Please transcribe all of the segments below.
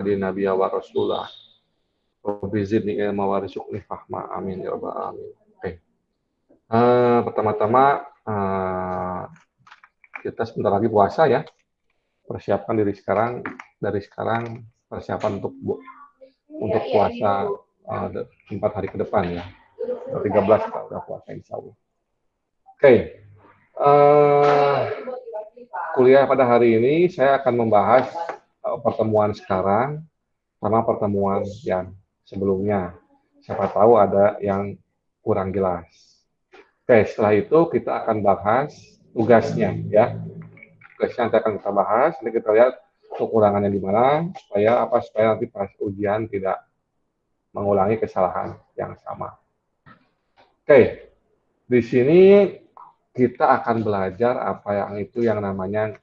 di nabiyya wa rasulah. Rabbi zidni ilma warzuqni fahma. Amin ya rabbal alamin. Oke. Pertama-tama kita sebentar lagi puasa ya. Persiapkan diri sekarang, dari sekarang persiapan untuk puasa 4 hari ke depan ya. 13 kita udah puasa insya Allah. Oke. Kuliah pada hari ini saya akan membahas pertemuan sekarang sama pertemuan yang sebelumnya. Siapa tahu ada yang kurang jelas. Oke, setelah itu kita akan bahas tugasnya ya. Tugasnya nanti akan kita bahas, nanti kita lihat kekurangannya di mana supaya nanti pas ujian tidak mengulangi kesalahan yang sama. Oke, di sini kita akan belajar apa yang namanya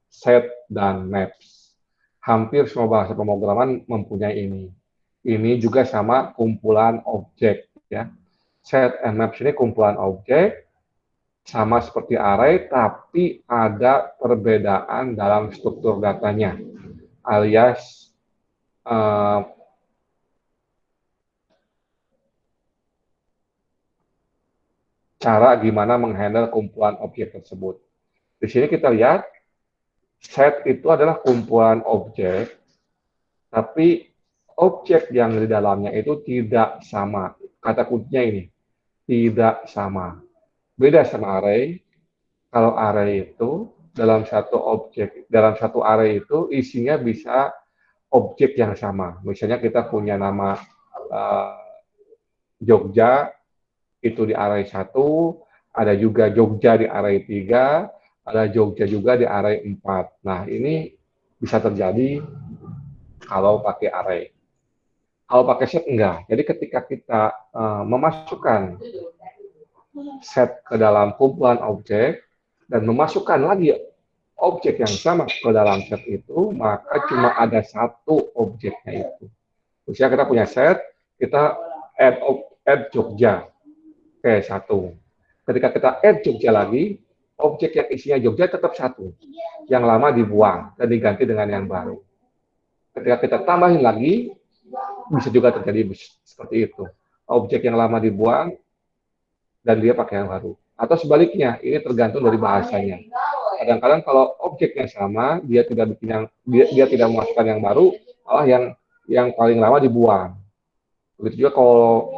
set dan maps. Hampir semua bahasa pemrograman mempunyai ini. Ini juga sama kumpulan objek ya. Set and maps ini kumpulan objek sama seperti array, tapi ada perbedaan dalam struktur datanya, alias cara gimana menghandle kumpulan objek tersebut. Di sini kita lihat, set itu adalah kumpulan objek, tapi objek yang di dalamnya itu tidak sama. Kata kuncinya ini, tidak sama. Beda sama array. Kalau array itu dalam satu array itu isinya bisa objek yang sama. Misalnya kita punya nama Jogja itu di array 1, ada juga Jogja di array 3, ada Jogja juga di array 4. Nah, ini bisa terjadi kalau pakai array. Kalau pakai set enggak. Jadi ketika kita memasukkan set ke dalam kumpulan objek dan memasukkan lagi objek yang sama ke dalam set itu, maka cuma ada satu objeknya itu. Misalnya kita punya set, kita add Jogja. Oke, 1. Ketika kita add Jogja lagi, objek yang isinya Jogja tetap 1. Yang lama dibuang dan diganti dengan yang baru. Ketika kita tambahin lagi, bisa juga terjadi seperti itu. Objek yang lama dibuang dan dia pakai yang baru. Atau sebaliknya, ini tergantung dari bahasanya. Kadang-kadang kalau objeknya sama, dia tidak memasukkan yang baru, malah yang paling lama dibuang. Begitu juga kalau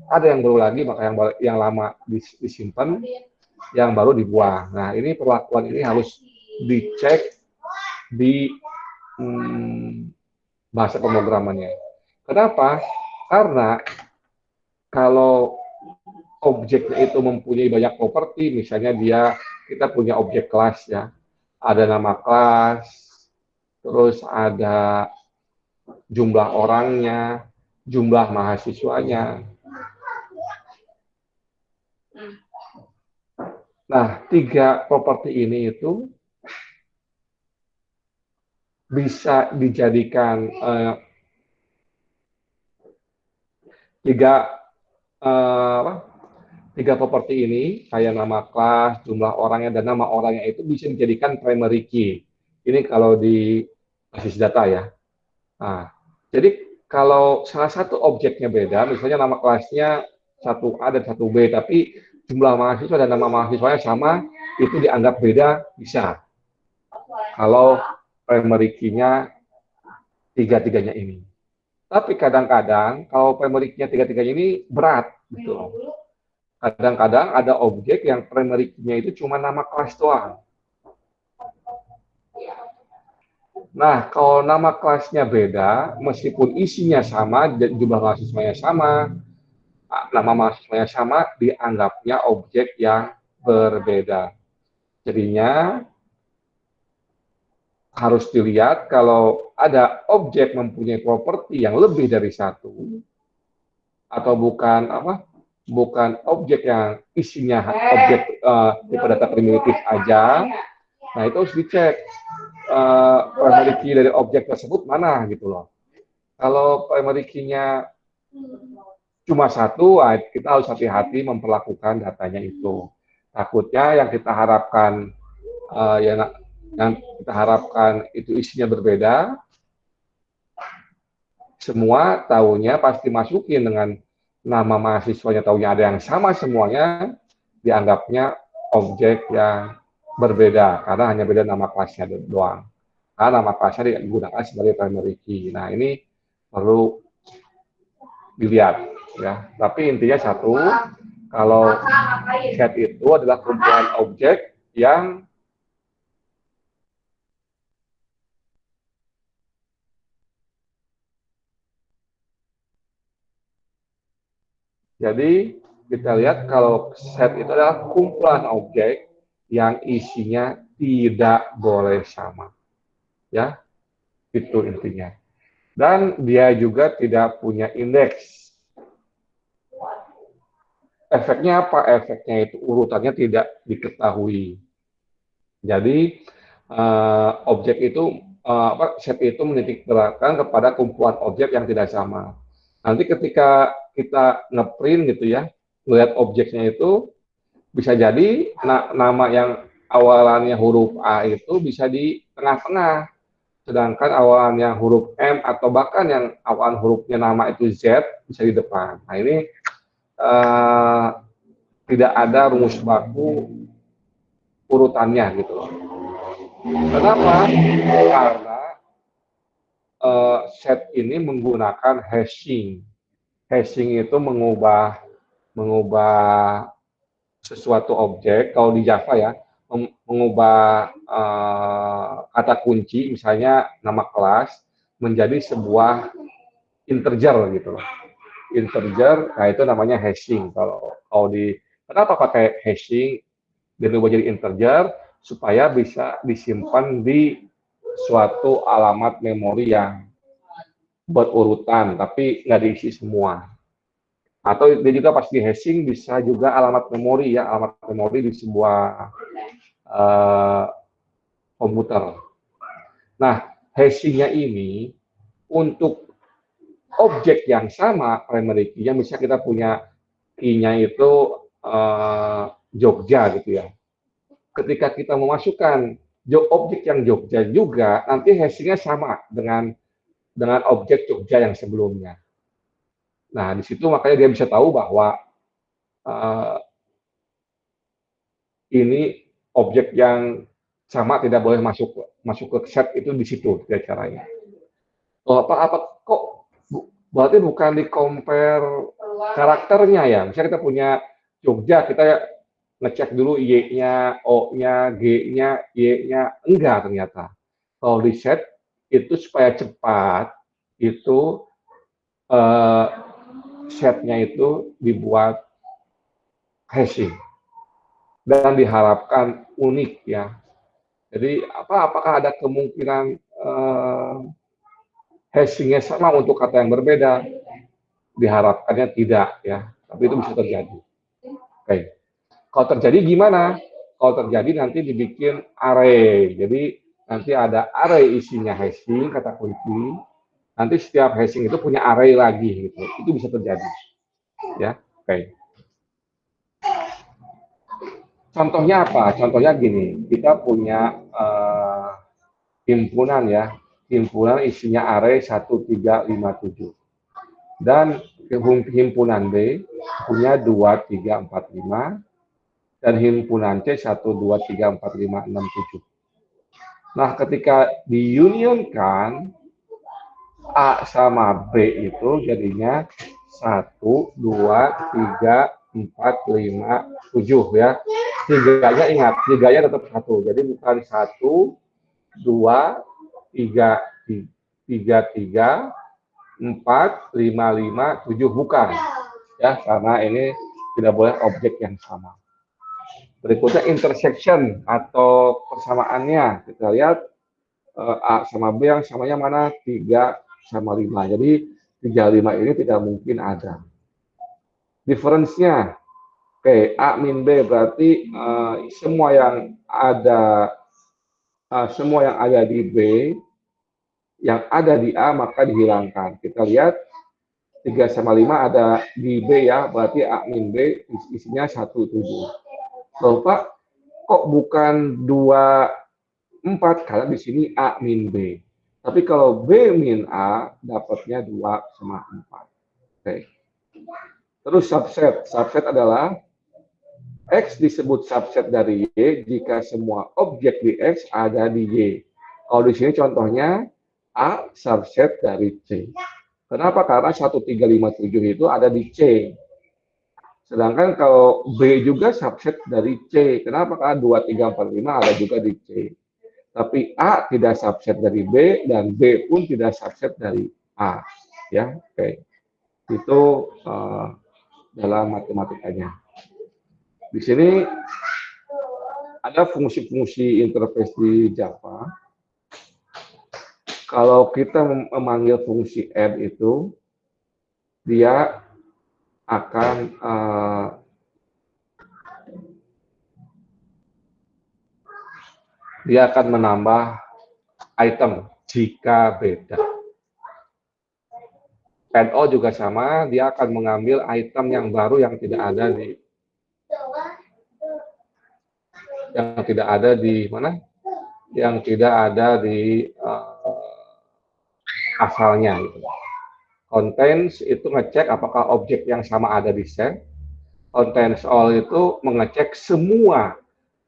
ada yang baru lagi, maka yang lama disimpan, yang baru dibuang. Nah, ini perlakuan ini harus dicek di bahasa pemrogramannya. Kenapa? Karena kalau objeknya itu mempunyai banyak properti, misalnya kita punya objek kelas ya, ada nama kelas, terus ada jumlah orangnya, jumlah mahasiswanya. Nah, 3 properti ini itu bisa dijadikan tiga properti ini, kayak nama kelas, jumlah orangnya, dan nama orangnya itu bisa dijadikan primary key. Ini kalau di basis data ya. Nah, jadi kalau salah satu objeknya beda, misalnya nama kelasnya 1A dan 1B, tapi jumlah mahasiswa dan nama mahasiswanya sama, itu dianggap beda, bisa. Kalau primary key-nya tiga-tiganya ini. Tapi kadang-kadang kalau primary key-nya tiga-tiganya ini berat, gitu. Kadang-kadang ada objek yang primary key-nya itu cuma nama kelas doang. Nah, kalau nama kelasnya beda, meskipun isinya sama, jumlah mahasiswanya sama, nama mahasiswanya sama, dianggapnya objek yang berbeda. Jadinya, harus dilihat kalau ada objek mempunyai properti yang lebih dari satu, atau bukan objek yang isinya objek tipe data primitif aja. Nah, itu harus dicek primary key dari objek tersebut mana gitu loh. Kalau primary key-nya cuma satu, kita harus hati-hati memperlakukan datanya itu. Takutnya yang kita harapkan itu isinya berbeda, semua tahunya pasti masukin dengan nama mahasiswanya, tahunya ada yang sama semuanya, dianggapnya objek yang berbeda karena hanya beda nama kelasnya doang. Karena nama kelasnya digunakan sebagai primary key. Nah, ini perlu dilihat ya. Tapi intinya satu, kalau set itu adalah kumpulan objek yang jadi kita lihat kalau set itu adalah kumpulan objek yang isinya tidak boleh sama. Ya, itu intinya. Dan dia juga tidak punya indeks. Efeknya apa? Efeknya itu urutannya tidak diketahui. Jadi objek itu set itu menitik beratkan kepada kumpulan objek yang tidak sama. Nanti ketika kita ngeprint gitu ya, melihat objeknya itu bisa jadi nama yang awalannya huruf A itu bisa di tengah-tengah, sedangkan awalannya huruf M atau bahkan yang awalan hurufnya nama itu Z bisa di depan. Nah, ini tidak ada rumus baku urutannya gitu loh. Kenapa? Karena set ini menggunakan hashing. Hashing itu mengubah sesuatu objek. Kalau di Java ya, mengubah kata kunci, misalnya nama kelas, menjadi sebuah integer gitu loh. Integer, nah itu namanya hashing. Kalau kenapa pakai hashing dirubah jadi integer? Supaya bisa disimpan di suatu alamat memori yang berurutan, tapi nggak diisi semua. Atau dia juga pas di hashing bisa juga alamat memori ya, alamat memori di sebuah komputer. Nah, hashingnya ini untuk objek yang sama, primary key-nya, misalnya kita punya key-nya itu Jogja gitu ya. Ketika kita memasukkan objek yang Jogja juga, nanti hashingnya sama dengan objek Jogja yang sebelumnya. Nah, di situ makanya dia bisa tahu bahwa ini objek yang sama tidak boleh masuk ke set itu di situ caranya. Oh, kok berarti bukan di compare karakternya ya? Misalnya kita punya Jogja, kita ngecek dulu Y-nya, O-nya, G-nya, Y-nya, enggak ternyata. Kalau di set itu supaya cepat, itu setnya itu dibuat hashing dan diharapkan unik ya. Jadi apakah ada kemungkinan hashingnya sama untuk kata yang berbeda? Diharapkannya tidak ya, tapi itu bisa terjadi. Oke. Kalau terjadi gimana? Kalau terjadi nanti dibikin array. Jadi nanti ada array isinya hashing kata kunci. Nanti setiap hashing itu punya array lagi gitu. Itu bisa terjadi. Ya. Oke. Contohnya apa? Contohnya gini, kita punya himpunan ya, himpunan isinya array 1357. Dan himpunan B punya 2345 dan himpunan C 1234567. Nah, ketika diunionkan A sama B itu jadinya 1, 2, 3, 4, 5, 7 ya. Tiganya ingat, tiganya tetap 1. Jadi bukan 1, 2, 3, 3, 4, 5, 5, 7 bukan. Ya, karena ini tidak boleh objek yang sama. Berikutnya intersection atau persamaannya. Kita lihat A sama B yang samanya mana? 3 sama 5. Jadi 3, 5 ini tidak mungkin ada. Difference-nya, oke, A min B berarti semua yang ada di B, yang ada di A maka dihilangkan. Kita lihat 3 sama 5 ada di B ya, berarti A min B isinya 1, 7. Loh Pak, kok bukan 2, 4? Karena di sini A min B. Tapi kalau B min A, dapatnya 2 sama 4. Oke. Terus subset. Subset adalah X disebut subset dari Y jika semua objek di X ada di Y. Kalau di sini contohnya A subset dari C. Kenapa? Karena 1357 itu ada di C. Sedangkan kalau B juga subset dari C. Kenapa? Karena 2345 ada juga di C. Tapi A tidak subset dari B dan B pun tidak subset dari A. Ya, oke. Itu dalam matematikanya. Di sini ada fungsi-fungsi interface di Java. Kalau kita memanggil fungsi add itu, dia akan menambah item jika beda. Add-O juga sama, dia akan mengambil item yang baru yang tidak ada di mana? Yang tidak ada di asalnya. Gitu. Contains itu ngecek apakah objek yang sama ada di set. Contains all itu mengecek semua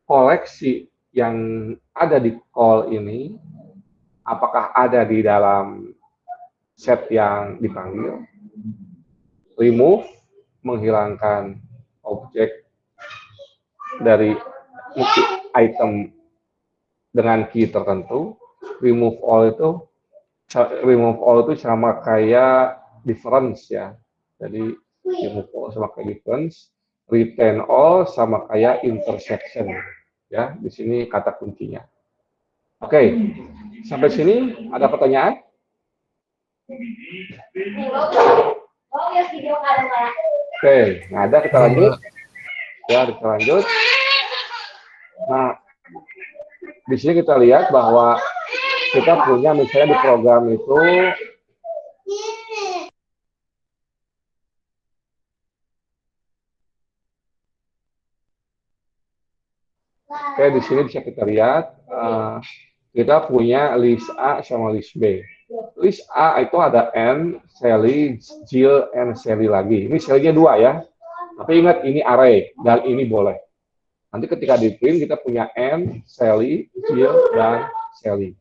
koleksi yang ada di call ini, apakah ada di dalam set yang dipanggil. Remove, menghilangkan objek dari item dengan key tertentu. Remove all itu sama kayak difference ya. Jadi remove all sama kayak difference, retain all sama kayak intersection ya. Di sini kata kuncinya. Oke, sampai sini ada pertanyaan? Oke, nggak ada, kita lanjut. Ya, kita lanjut. Nah, di sini kita lihat bahwa kita punya misalnya di program itu oke, di sini bisa kita lihat kita punya list A sama list B. List A itu ada N, Sally, Jill, and Sally lagi. Ini Sally-nya 2 ya. Tapi ingat ini array dan ini boleh. Nanti ketika di print kita punya N, Sally, Jill, dan Sally.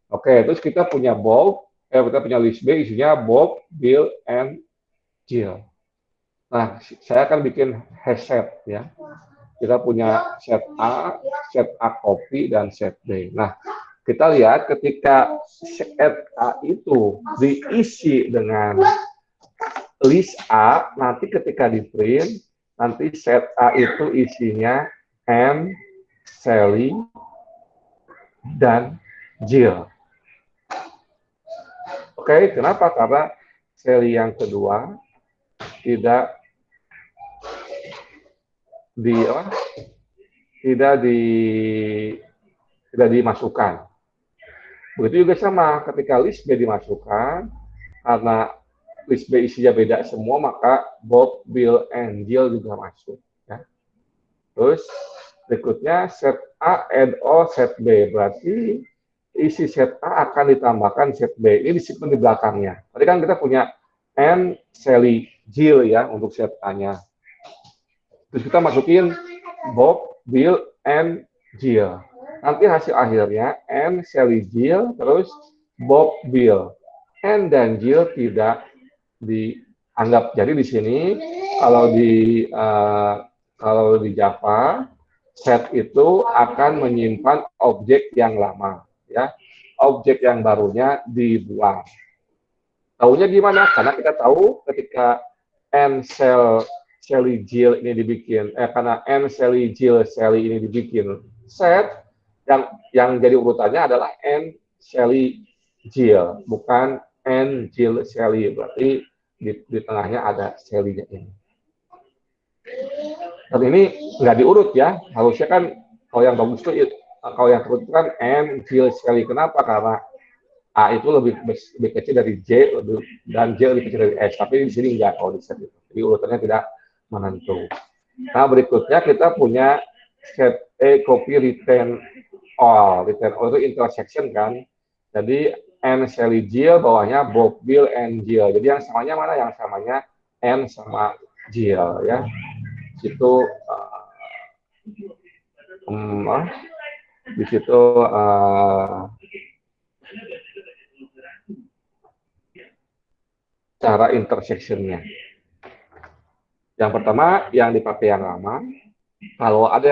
Oke, terus kita punya Bob, kita punya list B isinya Bob, Bill, and Jill. Nah, saya akan bikin hash set ya. Kita punya set A copy, dan set B. Nah, kita lihat ketika set A itu diisi dengan list A, nanti ketika di print, nanti set A itu isinya N, Sally, dan Jill. Oke, kenapa? Karena Sally yang kedua tidak dimasukkan. Begitu juga sama ketika list B dimasukkan, karena list B isinya beda semua, maka Bob, Bill, and Jill juga masuk. Ya. Terus berikutnya set A and O set B, berarti isi set A akan ditambahkan set B. Ini disimpan di belakangnya. Tadi kan kita punya N, Sally, Jill ya untuk set A-nya. Terus kita masukin Bob, Bill, and Jill. Nanti hasil akhirnya N, Sally, Jill, terus Bob, Bill. N dan Jill tidak dianggap. Jadi di sini kalau di Java set itu akan menyimpan objek yang lama, ya. Objek yang barunya dibuang. Tahunya gimana? Karena kita tahu ketika N, Sally, Jill ini dibikin, karena N, Sally, Jill, Sally ini dibikin set, yang jadi urutannya adalah N, Sally, Jill, bukan N, Jill, Sally. Berarti di tengahnya ada Sally-nya ini. Dan ini nggak diurut ya, harusnya kan kalau yang bagus itu, kalau yang terurut kan N, Jill, Sally. Kenapa? Karena A itu lebih kecil dari J dan J lebih kecil dari S. Tapi di sini nggak, kalau di set itu. Jadi urutannya tidak menentu. Nah, berikutnya kita punya set A copy retain all. Retain all itu intersection kan. Jadi and Sally Jill, bawahnya Bob, Bill, and Jill. Jadi yang samanya mana? Yang samanya N sama Jill ya. Situ di situ cara intersectionnya. Yang pertama yang dipakai yang lama. Kalau ada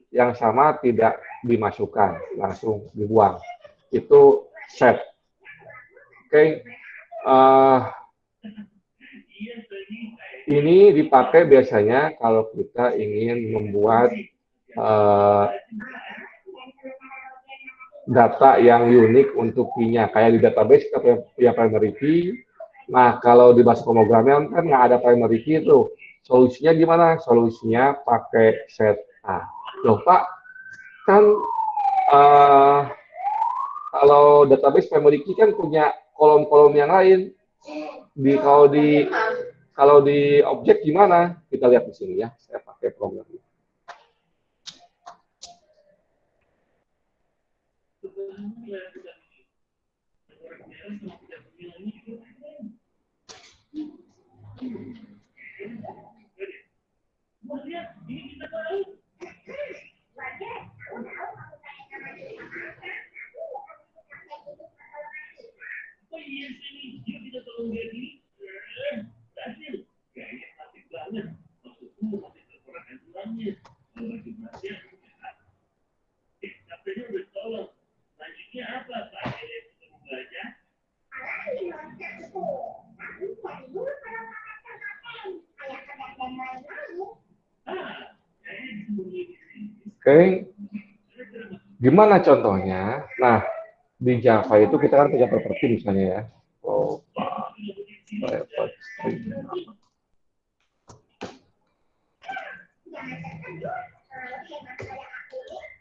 yang sama tidak dimasukkan, langsung dibuang. Itu set. Oke. Ini dipakai biasanya kalau kita ingin membuat data yang unik untuk key-nya. Kayak di database kita punya primary key. Nah, kalau di bahasa pemrograman kan nggak ada primary key itu. Solusinya gimana? Solusinya pakai set A. Loh Pak, kan kalau database primary key kan punya kolom-kolom yang lain. Kalau di objek gimana? Kita lihat di sini ya. Saya pakai program. Oke, gimana contohnya? Nah, di Java itu kita kan punya properti misalnya ya.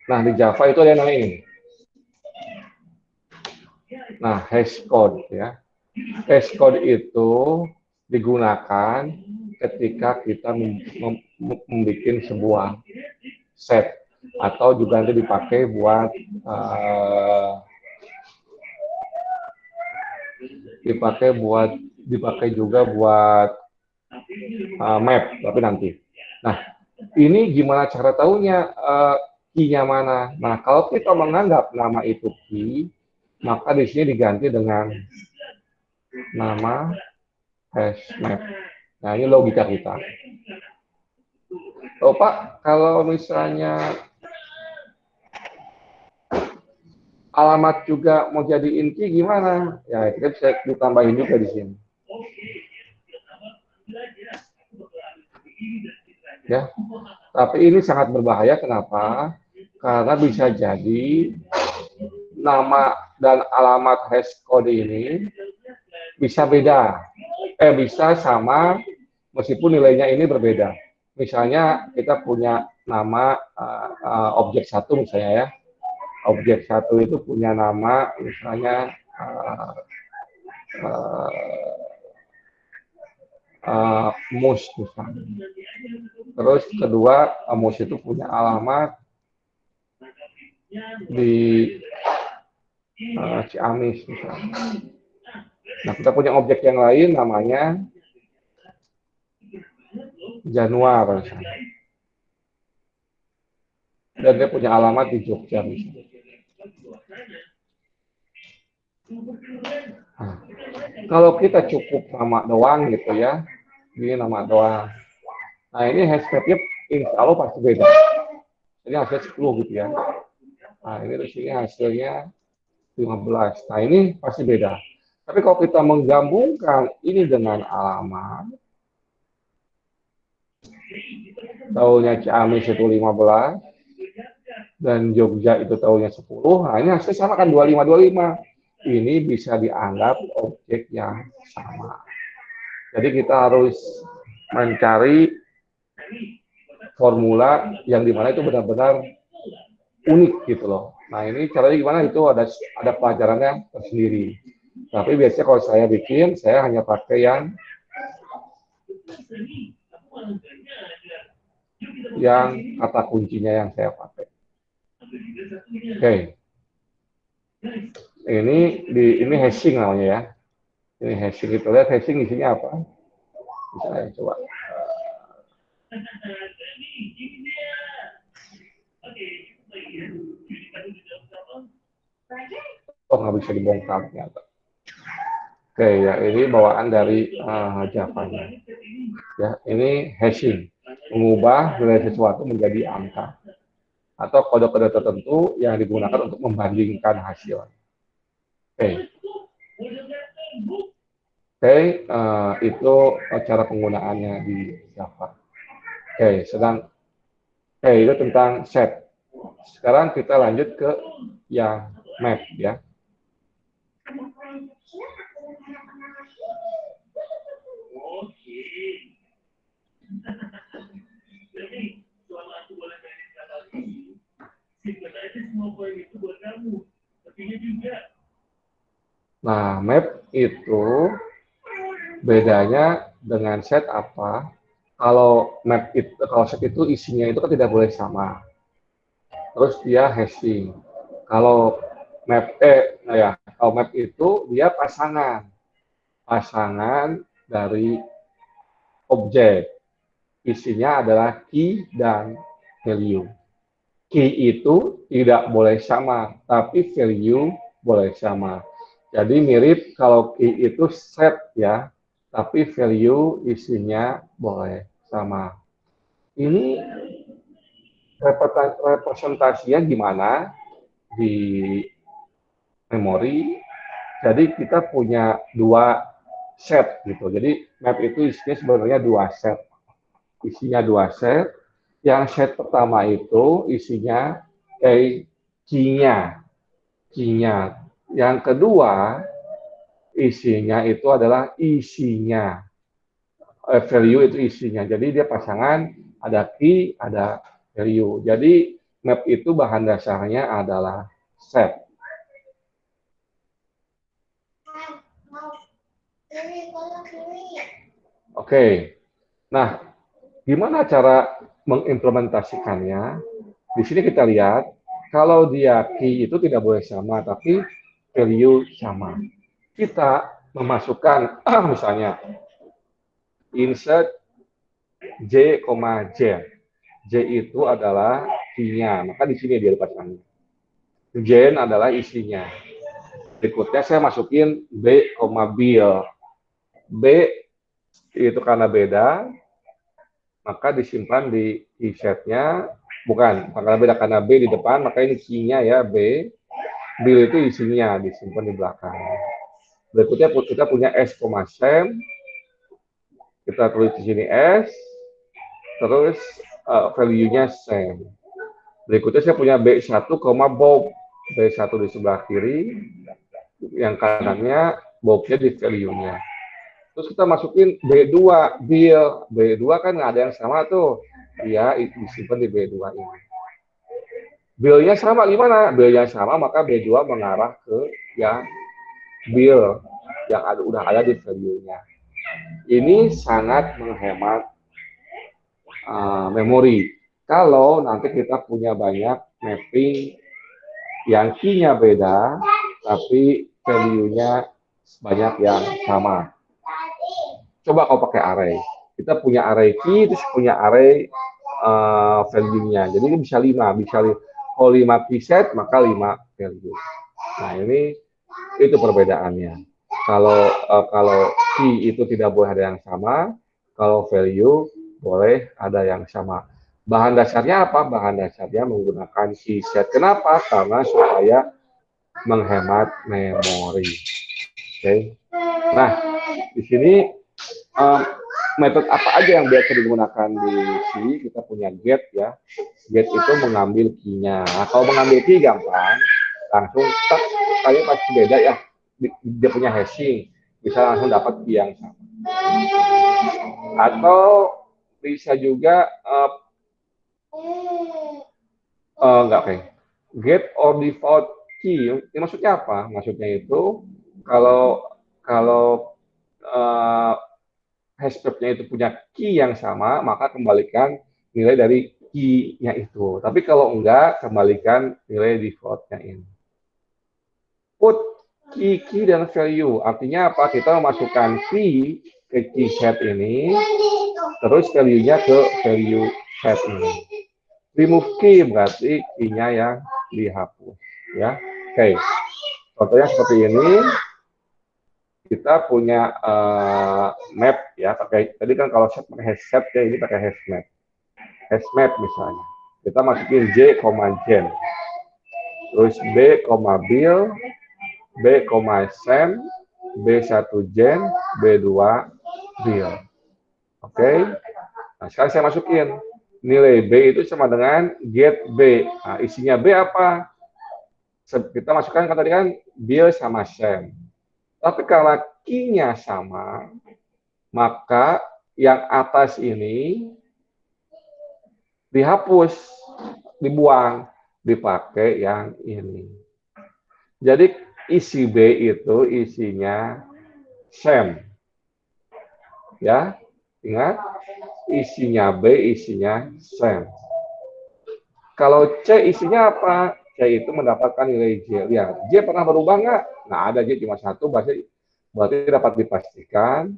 Nah, di Java itu ada yang namanya ini. Nah, hashcode ya. Hashcode itu digunakan ketika kita membuat sebuah set atau juga nanti dipakai buat dipakai juga buat map tapi nanti. Nah, ini gimana cara tahunya key-nya mana? Nah, kalau kita menganggap nama itu key, maka di sini diganti dengan nama hash map. Nah, ini logika kita. Oh Pak, kalau misalnya alamat juga mau jadi inti gimana? Ya, kita bisa ditambahin juga di sini. Ya, tapi ini sangat berbahaya. Kenapa? Karena bisa jadi nama dan alamat hash code ini bisa beda, bisa sama meskipun nilainya ini berbeda. Misalnya kita punya nama objek 1 misalnya ya. Objek 1 itu punya nama misalnya mus misalnya. Terus kedua, mus itu punya alamat di Ciamis misalnya. Nah, kita punya objek yang lain namanya Januar misalnya. Dan dia punya alamat di Jogja misalnya. Nah, kalau kita cukup nama doang gitu ya, ini nama doang. Nah, ini hashtagnya insya Allah pasti beda. Ini hasilnya 10 gitu ya. Nah, ini di sini hasilnya 15. Nah, ini pasti beda. Tapi kalau kita menggabungkan ini dengan alamat, tahunnya Ciamis itu 15, dan Jogja itu tahunnya 10, nah ini hasilnya sama kan 25. Ini bisa dianggap objek yang sama. Jadi kita harus mencari formula yang dimana itu benar-benar unik gitu loh. Nah ini caranya gimana? Itu ada pelajarannya tersendiri. Tapi biasanya kalau saya bikin, saya hanya pakai yang kata kuncinya yang saya pakai. Oke. Ini hashing namanya ya. Ini hashing, kita lihat hashing isinya apa. Misalnya coba. Oh, nggak bisa dibongkar ternyata. Oke, ya ini bawaan dari Java-nya. Ya, ini hashing, mengubah nilai sesuatu menjadi angka atau kode-kode tertentu yang digunakan untuk membandingkan hasil. Oke, itu cara penggunaannya di Java. Itu tentang set. Sekarang kita lanjut ke yang map ya. Nah, map itu bedanya dengan set apa? Kalau set itu isinya itu kan tidak boleh sama. Terus dia hashing. Kalau kalau map itu dia pasangan dari objek. Isinya adalah key dan value. Key itu tidak boleh sama, tapi value boleh sama. Jadi mirip kalau key itu set ya, tapi value isinya boleh sama. Ini representasinya gimana di memori? Jadi kita punya dua set gitu. Jadi map itu isinya sebenarnya dua set. Isinya dua set. Yang set pertama itu isinya key-nya. Yang kedua isinya itu adalah isinya. Value itu isinya. Jadi dia pasangan ada key, ada value. Jadi map itu bahan dasarnya adalah set. Oke. Nah, gimana cara mengimplementasikannya? Di sini kita lihat, kalau dia key itu tidak boleh sama, tapi value sama. Kita memasukkan, misalnya, insert J, J. J itu adalah key-nya, maka di sini dia dipasangnya. Jen adalah isinya. Berikutnya saya masukin B, Bill. B itu karena beda, maka disimpan di set-nya, karena beda karena B di depan, maka ini key-nya ya B. Bill itu isinya disimpan di belakang. Berikutnya kita punya S, Sam. Kita tulis di sini S, terus value-nya Sam. Berikutnya saya punya B1, Bob. B1 di sebelah kiri, yang kanannya Bob-nya di value-nya. Terus kita masukin B2, Bill. B2 kan nggak ada yang sama tuh. Dia disimpan di B2 ini. Bill-nya sama gimana? Bill-nya sama, maka B2 mengarah ke yang Bill yang udah ada di value-nya. Ini sangat menghemat memori. Kalau nanti kita punya banyak mapping yang key-nya beda, tapi value-nya banyak yang sama. Coba kalau pakai array. Kita punya array key, terus punya array value-nya. Jadi ini bisa 5. Kalau 5 key set, maka 5 value. Nah, ini itu perbedaannya. Kalau key itu tidak boleh ada yang sama, kalau value boleh ada yang sama. Bahan dasarnya apa? Bahan dasarnya menggunakan key set. Kenapa? Karena supaya menghemat memori. Oke. Nah, di sini metode apa aja yang biasa digunakan di sini? Kita punya get ya. Get itu mengambil key-nya. Nah, kalau mengambil key gampang, langsung kalian pasti beda ya. Dia punya hashing, bisa langsung dapat key yang sama. Atau bisa juga enggak kayak get or default key. Ini maksudnya apa? Maksudnya itu kalau hashgraph-nya itu punya key yang sama, maka kembalikan nilai dari key-nya itu. Tapi kalau enggak, kembalikan nilai default-nya ini. Put key dan value. Artinya apa? Kita memasukkan key ke key set ini, terus value-nya ke value set ini. Remove key berarti key-nya yang dihapus. Ya, oke. Contohnya seperti ini. Kita punya map ya, pakai tadi kan kalau set pakai hash set ya, ini pakai hash map misalnya. Kita masukin J, Jen, terus B, Bill, B, Sam, B1 Jen, B2 Bill. Oke. Nah, sekarang saya masukin nilai B itu sama dengan get B. Nah, isinya B apa? Kita masukkan kan tadi kan Bill sama Sam. Tapi kalau key-nya sama, maka yang atas ini dihapus, dibuang, dipakai yang ini. Jadi isi B itu isinya Sam. Ya, ingat, isinya B isinya Sam. Kalau C isinya apa? C itu mendapatkan nilai J. Ya, J pernah berubah nggak? Nggak ada, J cuma satu, berarti dapat dipastikan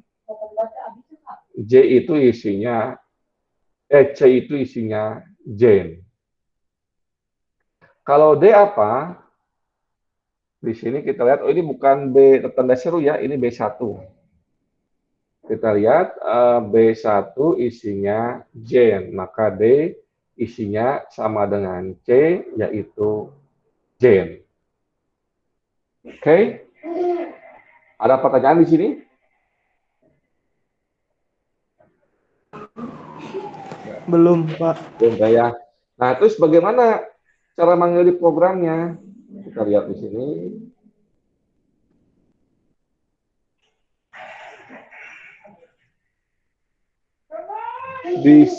J itu isinya, C itu isinya Jane. Kalau D apa? Di sini kita lihat, oh ini bukan B tanda seru ya, ini B1. Kita lihat B1 isinya Jane, maka D isinya sama dengan C, yaitu Jane. Oke, ada pertanyaan di sini? Belum, Pak. Belum ya. Nah, terus bagaimana cara mengelik programnya? Kita lihat di sini. Di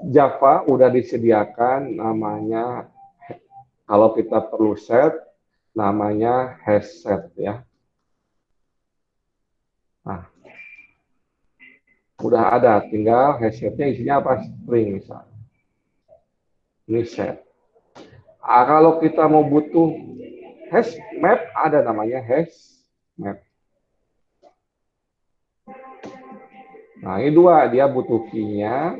Java udah disediakan namanya, kalau kita perlu set, namanya hash set ya. Nah, udah ada, tinggal hash setnya isinya apa? String misalnya. Ini set. Ah, kalau kita mau butuh hash map, ada namanya hash map. Nah, ini dua, dia butuh key-nya,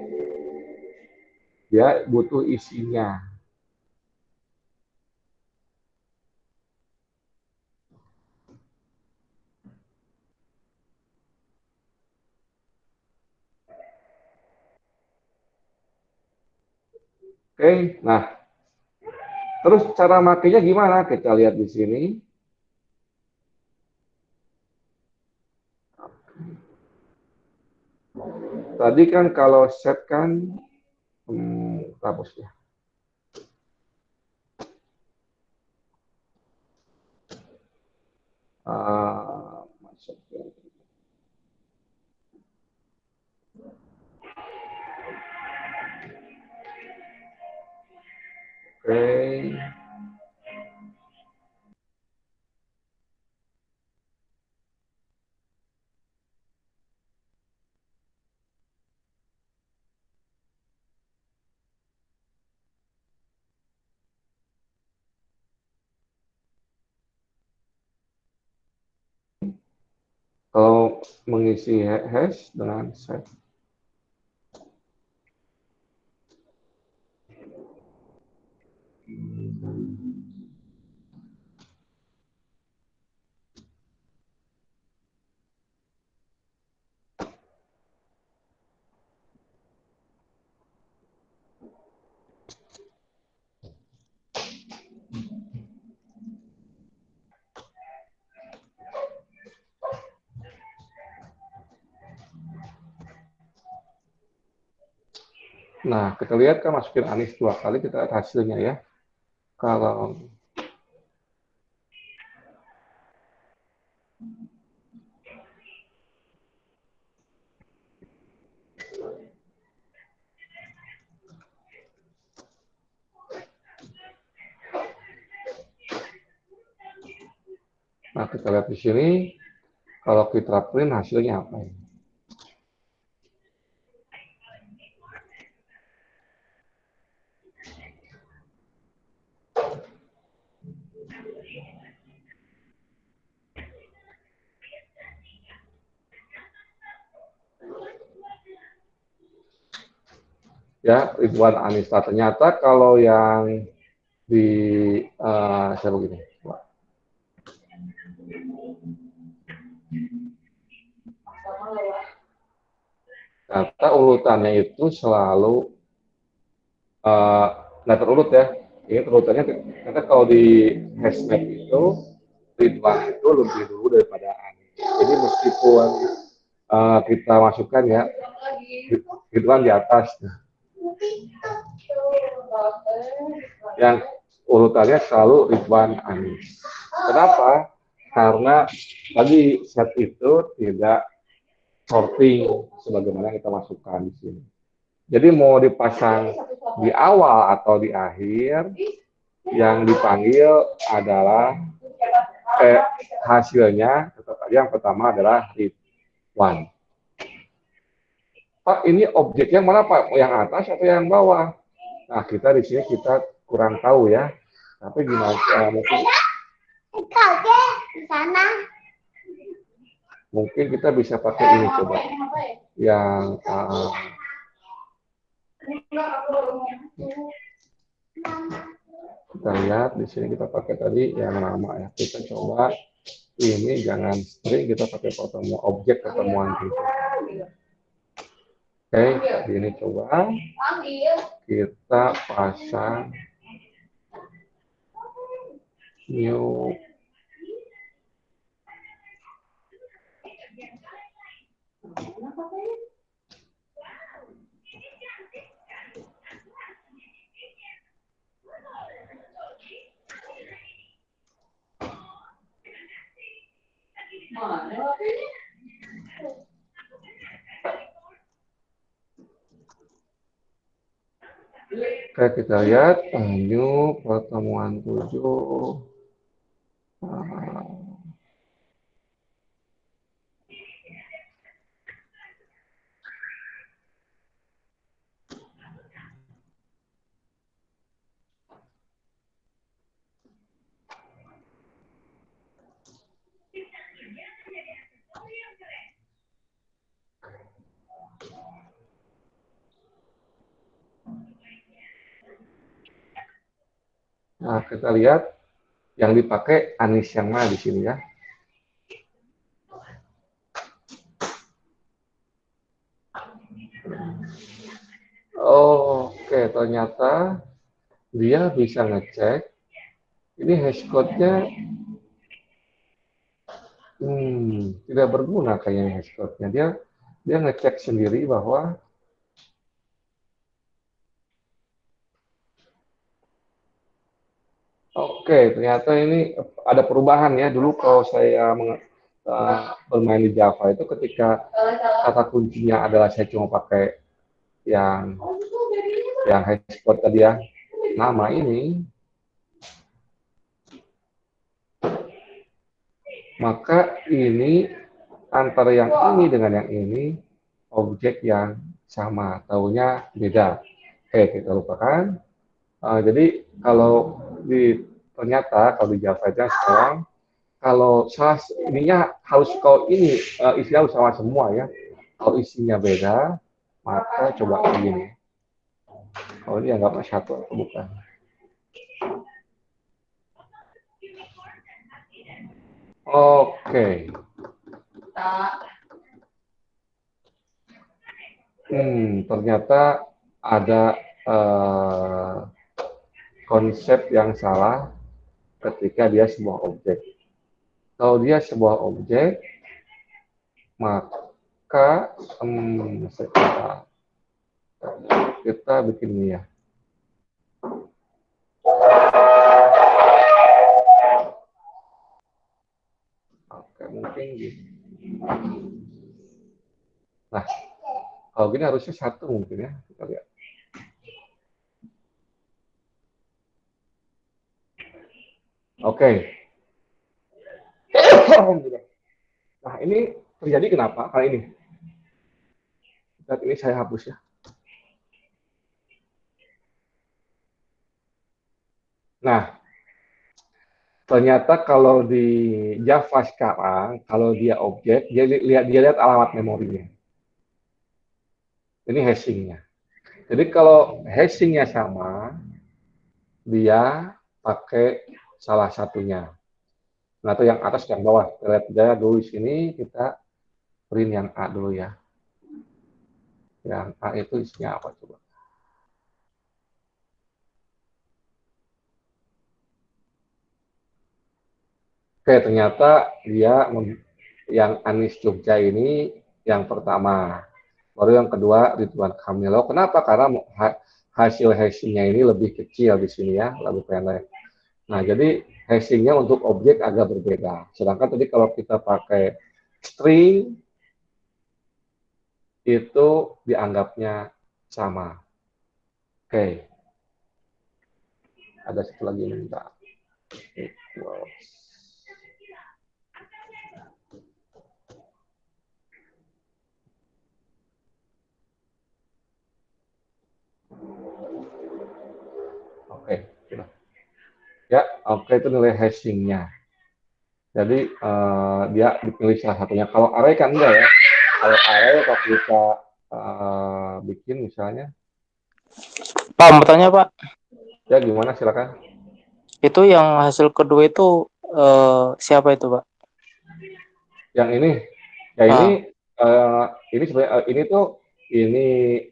dia butuh isinya. Oke, nah terus cara makainya gimana? Kita lihat di sini. Tadi kan kalau set kan, hapus ya. Masuk ya. Oke. Kalau mengisi hash dengan set. Nah, kita lihat kan masukin Anis 2 kali, kita lihat hasilnya ya. Kalau nah kita lihat di sini, kalau kita print hasilnya apa ya? Ya, Ridwan Anista. Ternyata kalau yang di saya begini. Ternyata urutannya itu selalu nggak terurut ya. Ini urutannya ternyata kalau di hashtag itu Ridwan itu lebih dulu daripada Anies. Jadi meskipun kita masukkan ya Ridwan di atas. Yang urutannya selalu Ridwan Anies. Kenapa? Karena tadi set itu tidak sorting sebagaimana kita masukkan di sini. Jadi mau dipasang di awal atau di akhir, yang dipanggil adalah hasilnya tetap aja yang pertama adalah Ridwan. Pak, ini objeknya mana Pak? Yang atas atau yang bawah? Nah, kita di sini kita kurang tahu ya. Tapi gimana? Mungkin mungkin kita bisa pakai ini coba. Yang kita lihat di sini kita pakai tadi yang nama ya. Kita coba ini jangan string, kita pakai pertemuan objek pertemuan kita. Oke, ini coba kita pasang new Oke, kita lihat new pertemuan 7. Nah, kita lihat yang dipakai Anies yang mana di sini ya. Oke, ternyata dia bisa ngecek. Ini hashcode-nya tidak berguna kayaknya hashcode-nya. Dia ngecek sendiri bahwa oke, ternyata ini ada perubahan ya. Dulu kalau saya bermain di Java itu ketika kata kuncinya adalah saya cuma pakai yang hashcode tadi ya, nama ini, maka ini antara yang ini dengan yang ini objek yang sama, taunya beda. Oke, kita lupakan. Jadi kalau ternyata kalau di Java aja sekarang kalau salah ininya harus kalau ini isinya harus sama semua ya. Kalau isinya beda, maka coba begini. Kalau ini anggapnya satu atau bukan. Oke. Ternyata ada konsep yang salah ketika dia sebuah objek. Kalau dia sebuah objek, maka kita bikin ini ya. Oke, mungkin gitu. Nah, kalau gini harusnya satu mungkin ya. Kita lihat. Oke. Nah, ini terjadi kenapa kali ini? Saat ini saya hapus ya. Nah, ternyata kalau di Java sekarang, kalau dia objek, dia lihat alamat memorinya. Ini hashingnya. Jadi kalau hashingnya sama, dia pakai salah satunya. Nah, itu yang atas yang bawah. Kita lihat aja dulu di sini, kita print yang A dulu ya. Yang A itu isinya apa coba? Oke, ternyata dia yang Anies Jogja ini yang pertama. Baru yang kedua Ridwan Kamil. Kenapa? Karena hasil hashingnya ini lebih kecil di sini ya, lebih pendek. Nah, jadi hashingnya untuk objek agak berbeda. Sedangkan tadi kalau kita pakai string itu dianggapnya sama. Oke, ada satu lagi minta. Oke, ya, oke itu nilai hashingnya. Jadi dia dipilih salah satunya. Kalau array kan enggak ya. Kalau array kalau kita bikin misalnya, Pak, mau tanya Pak, ya gimana silakan. itu yang hasil kedua itu siapa itu Pak? Yang ini, ya Ah, ini sebenarnya ini tuh ini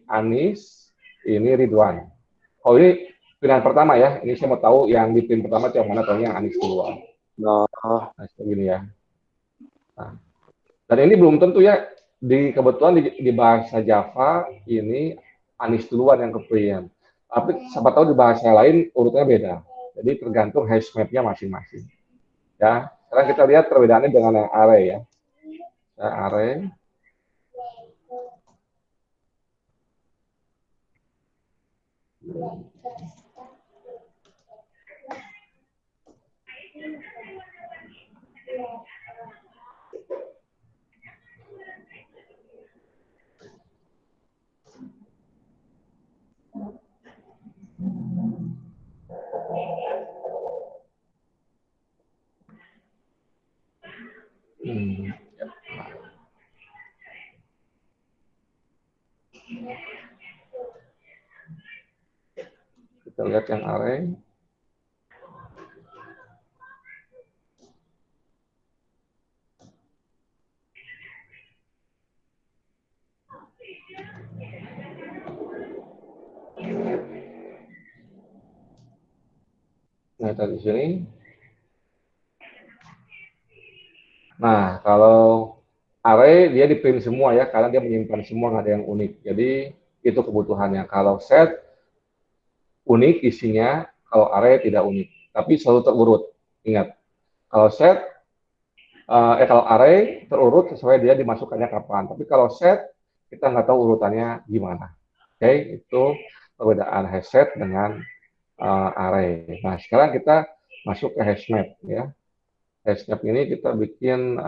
Anies, ini Ridwan. Oh ini pilihan pertama ya. Ini saya mau tahu yang di pilihan pertama yang mana tahunya yang Anies duluan. oh, Nah, seperti ini ya. Nah, dan ini belum tentu ya. Kebetulan di bahasa Java ini Anies duluan yang keprint. Tapi siapa tahu di bahasa lain urutnya beda. Jadi tergantung hash map-nya masing-masing. Ya, sekarang kita lihat perbedaannya dengan yang array ya. Ya, array. Hmm, kita lihat yang array. Nah, kita di sini. Nah, kalau array dia di print semua ya, karena dia menyimpan semua, nggak ada yang unik. Jadi itu kebutuhannya. Kalau set unik isinya, kalau array tidak unik. Tapi selalu terurut. Ingat, kalau set, kalau array terurut sesuai dia dimasukkannya kapan. Tapi kalau set, kita nggak tahu urutannya gimana. Oke, itu perbedaan hash set dengan array. Nah, sekarang kita masuk ke hash map ya. Hash map ini kita bikin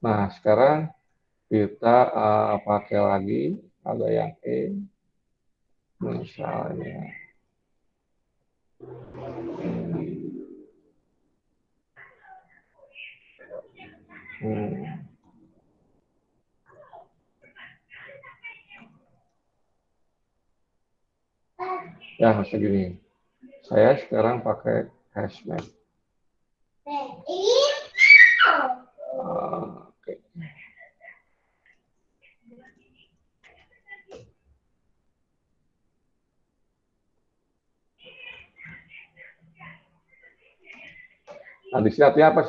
nah, sekarang kita pakai lagi ada yang misalnya hmm, ya segini. Saya sekarang pakai hashmap. Oke. Nah, di sini artinya apa?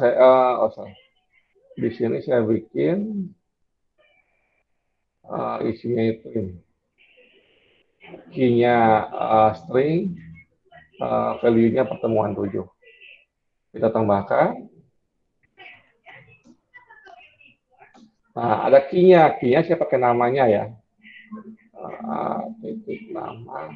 Di sini saya bikin isinya itu ini. Key-nya string, value-nya pertemuan 7. Kita tambahkan. Nah, ada key-nya. Key-nya saya pakai namanya ya. Titik nama.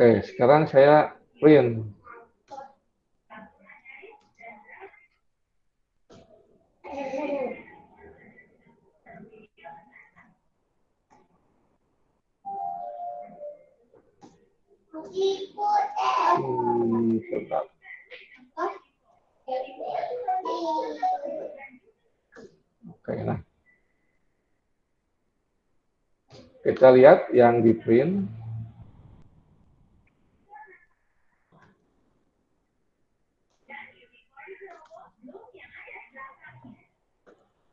Oke, sekarang saya print. Sebentar. Oke, nah. Kita lihat yang di print.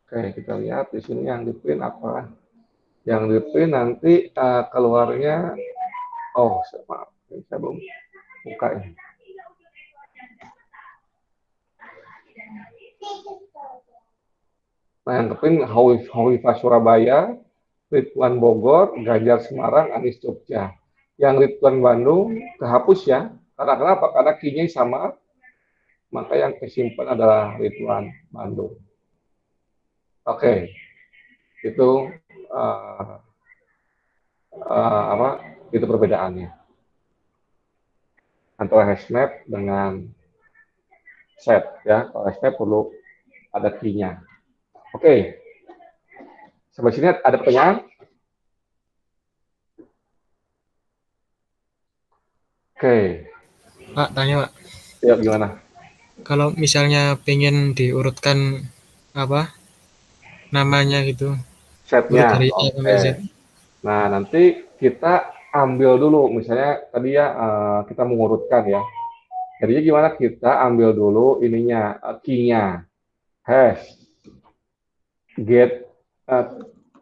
Oke, kita lihat di sini yang di print apa. Yang di print nanti keluarnya, oh maaf, saya belum buka ini. Nah, yang ke print Hovifa Surabaya, Ridwan Bogor, Ganjar Semarang, Anies Jogja. Yang Ridwan Bandung kehapus ya. Karena kenapa? Karena key-nya sama, maka yang kesimpan adalah Ridwan Bandung. Oke, itu apa? Itu perbedaannya antara hashmap dengan set ya. Kalau hashmap perlu ada key-nya. Oke, sampai sini ada pertanyaan? Oke. Pak, tanya Pak. Ya, gimana? Kalau misalnya pengen diurutkan apa namanya gitu, urut Setnya, dari A sampai Z. oke. Nah, nanti kita ambil dulu, misalnya tadi ya kita mengurutkan ya. Jadinya gimana? Kita ambil dulu ininya, key-nya, hash, get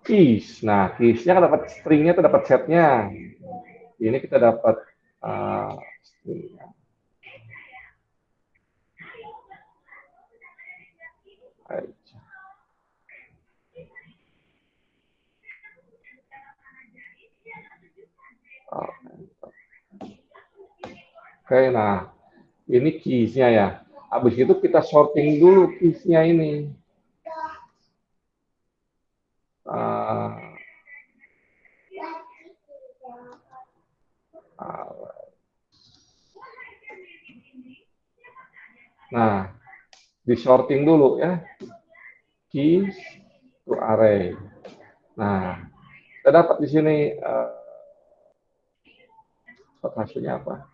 keys. Nah, keys-nya kan dapat string-nya itu dapat setnya. Ini kita dapat string-nya. Oke, nah ini keys-nya ya. Habis itu kita sorting dulu keys-nya ini. Nah, di sorting dulu ya. Keys to array. Nah, kita dapat di sini hasilnya apa?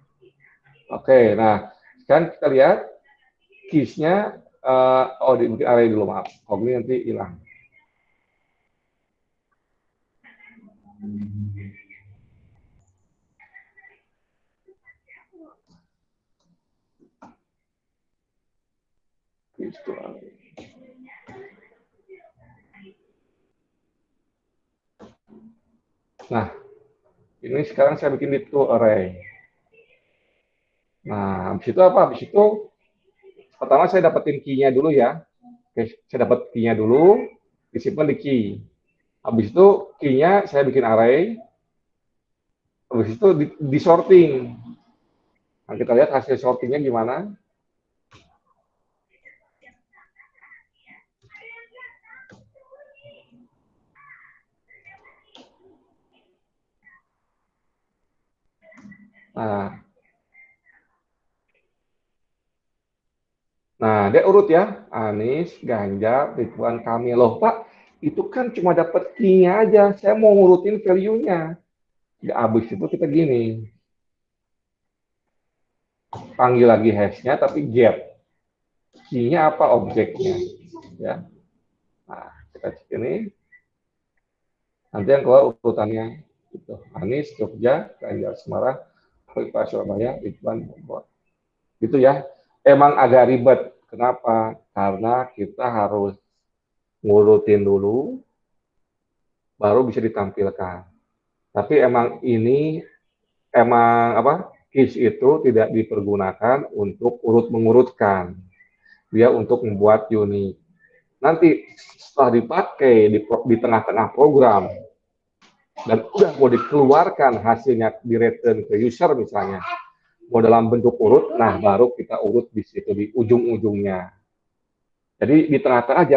Oke, nah sekarang kita lihat keys-nya, oh dibikin array dulu, maaf. Oh, ini nanti hilang. Keys to array. Nah, ini sekarang saya bikin di to array. Nah, habis itu apa? Habis itu pertama saya dapetin key-nya dulu ya. Oke, saya dapat key-nya dulu, disimpan di key. Habis itu key-nya saya bikin array. Habis itu di sorting. Nah, kita lihat hasil sortingnya gimana. Nah, dia urut ya, Anies, Ganjar, Ridwan Kamil. Loh, Pak, itu kan cuma dapat key-nya aja. Saya mau ngurutin value-nya. Ya, habis itu kita gini, panggil lagi hash-nya, tapi get. Key-nya apa objeknya. Ya. Nah, kita cek ini. Nanti yang keluar urutannya. Gitu. Anies, Jogja, Ganjar, Semarang, Hovifa Surabaya, Ridwan Bogor. Gitu ya. Emang agak ribet. Kenapa? Karena kita harus ngurutin dulu, baru bisa ditampilkan. Tapi emang ini, emang keys itu tidak dipergunakan untuk urut-mengurutkan. Dia untuk membuat unik. Nanti setelah dipakai di tengah-tengah program, dan udah mau dikeluarkan hasilnya di return ke user misalnya, mau dalam bentuk urut, nah baru kita urut di situ di ujung-ujungnya. Jadi di tengah-tengah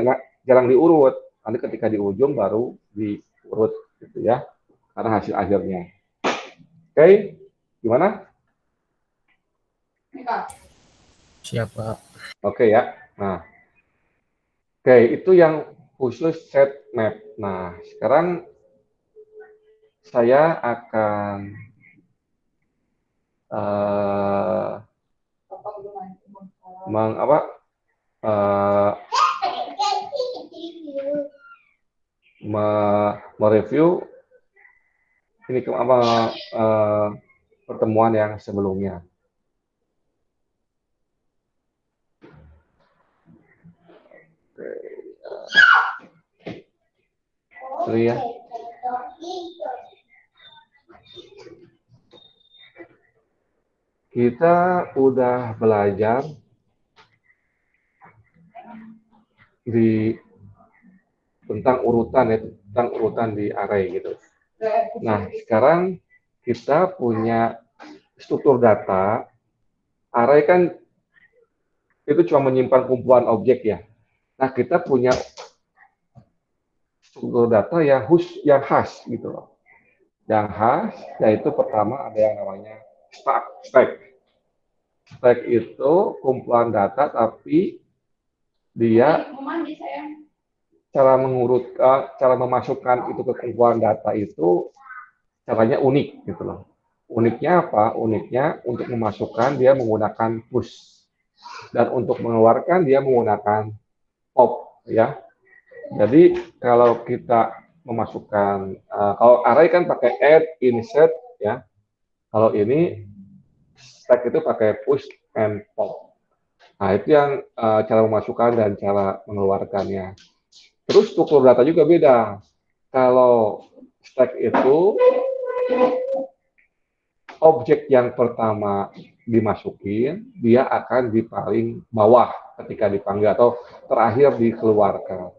jarang diurut, nanti ketika di ujung baru diurut gitu ya, karena hasil akhirnya. Oke, Gimana? Siapa? Oke ya. Nah, oke, itu yang khusus set map. Nah, sekarang saya akan eh, meng, apa, eh, mereview ini apa, pertemuan yang sebelumnya. Sorry ya. Kita udah belajar di tentang urutan ya, tentang urutan di array gitu. Nah, sekarang kita punya struktur data. Array kan itu cuma menyimpan kumpulan objek ya. Nah, kita punya struktur data yang khas gitu loh. Yang khas yaitu pertama ada yang namanya stack. Stack itu kumpulan data tapi dia cara memasukkan itu ke kumpulan data itu caranya unik gitu loh. Uniknya apa? Uniknya untuk memasukkan dia menggunakan push dan untuk mengeluarkan dia menggunakan pop ya. Jadi kalau kita memasukkan kalau array kan pakai add, insert ya. Kalau ini stack itu pakai push and pop. Nah, itu yang cara memasukkan dan cara mengeluarkannya. Terus struktur data juga beda. Kalau stack itu objek yang pertama dimasukin, dia akan di paling bawah ketika dipanggil atau terakhir dikeluarkan.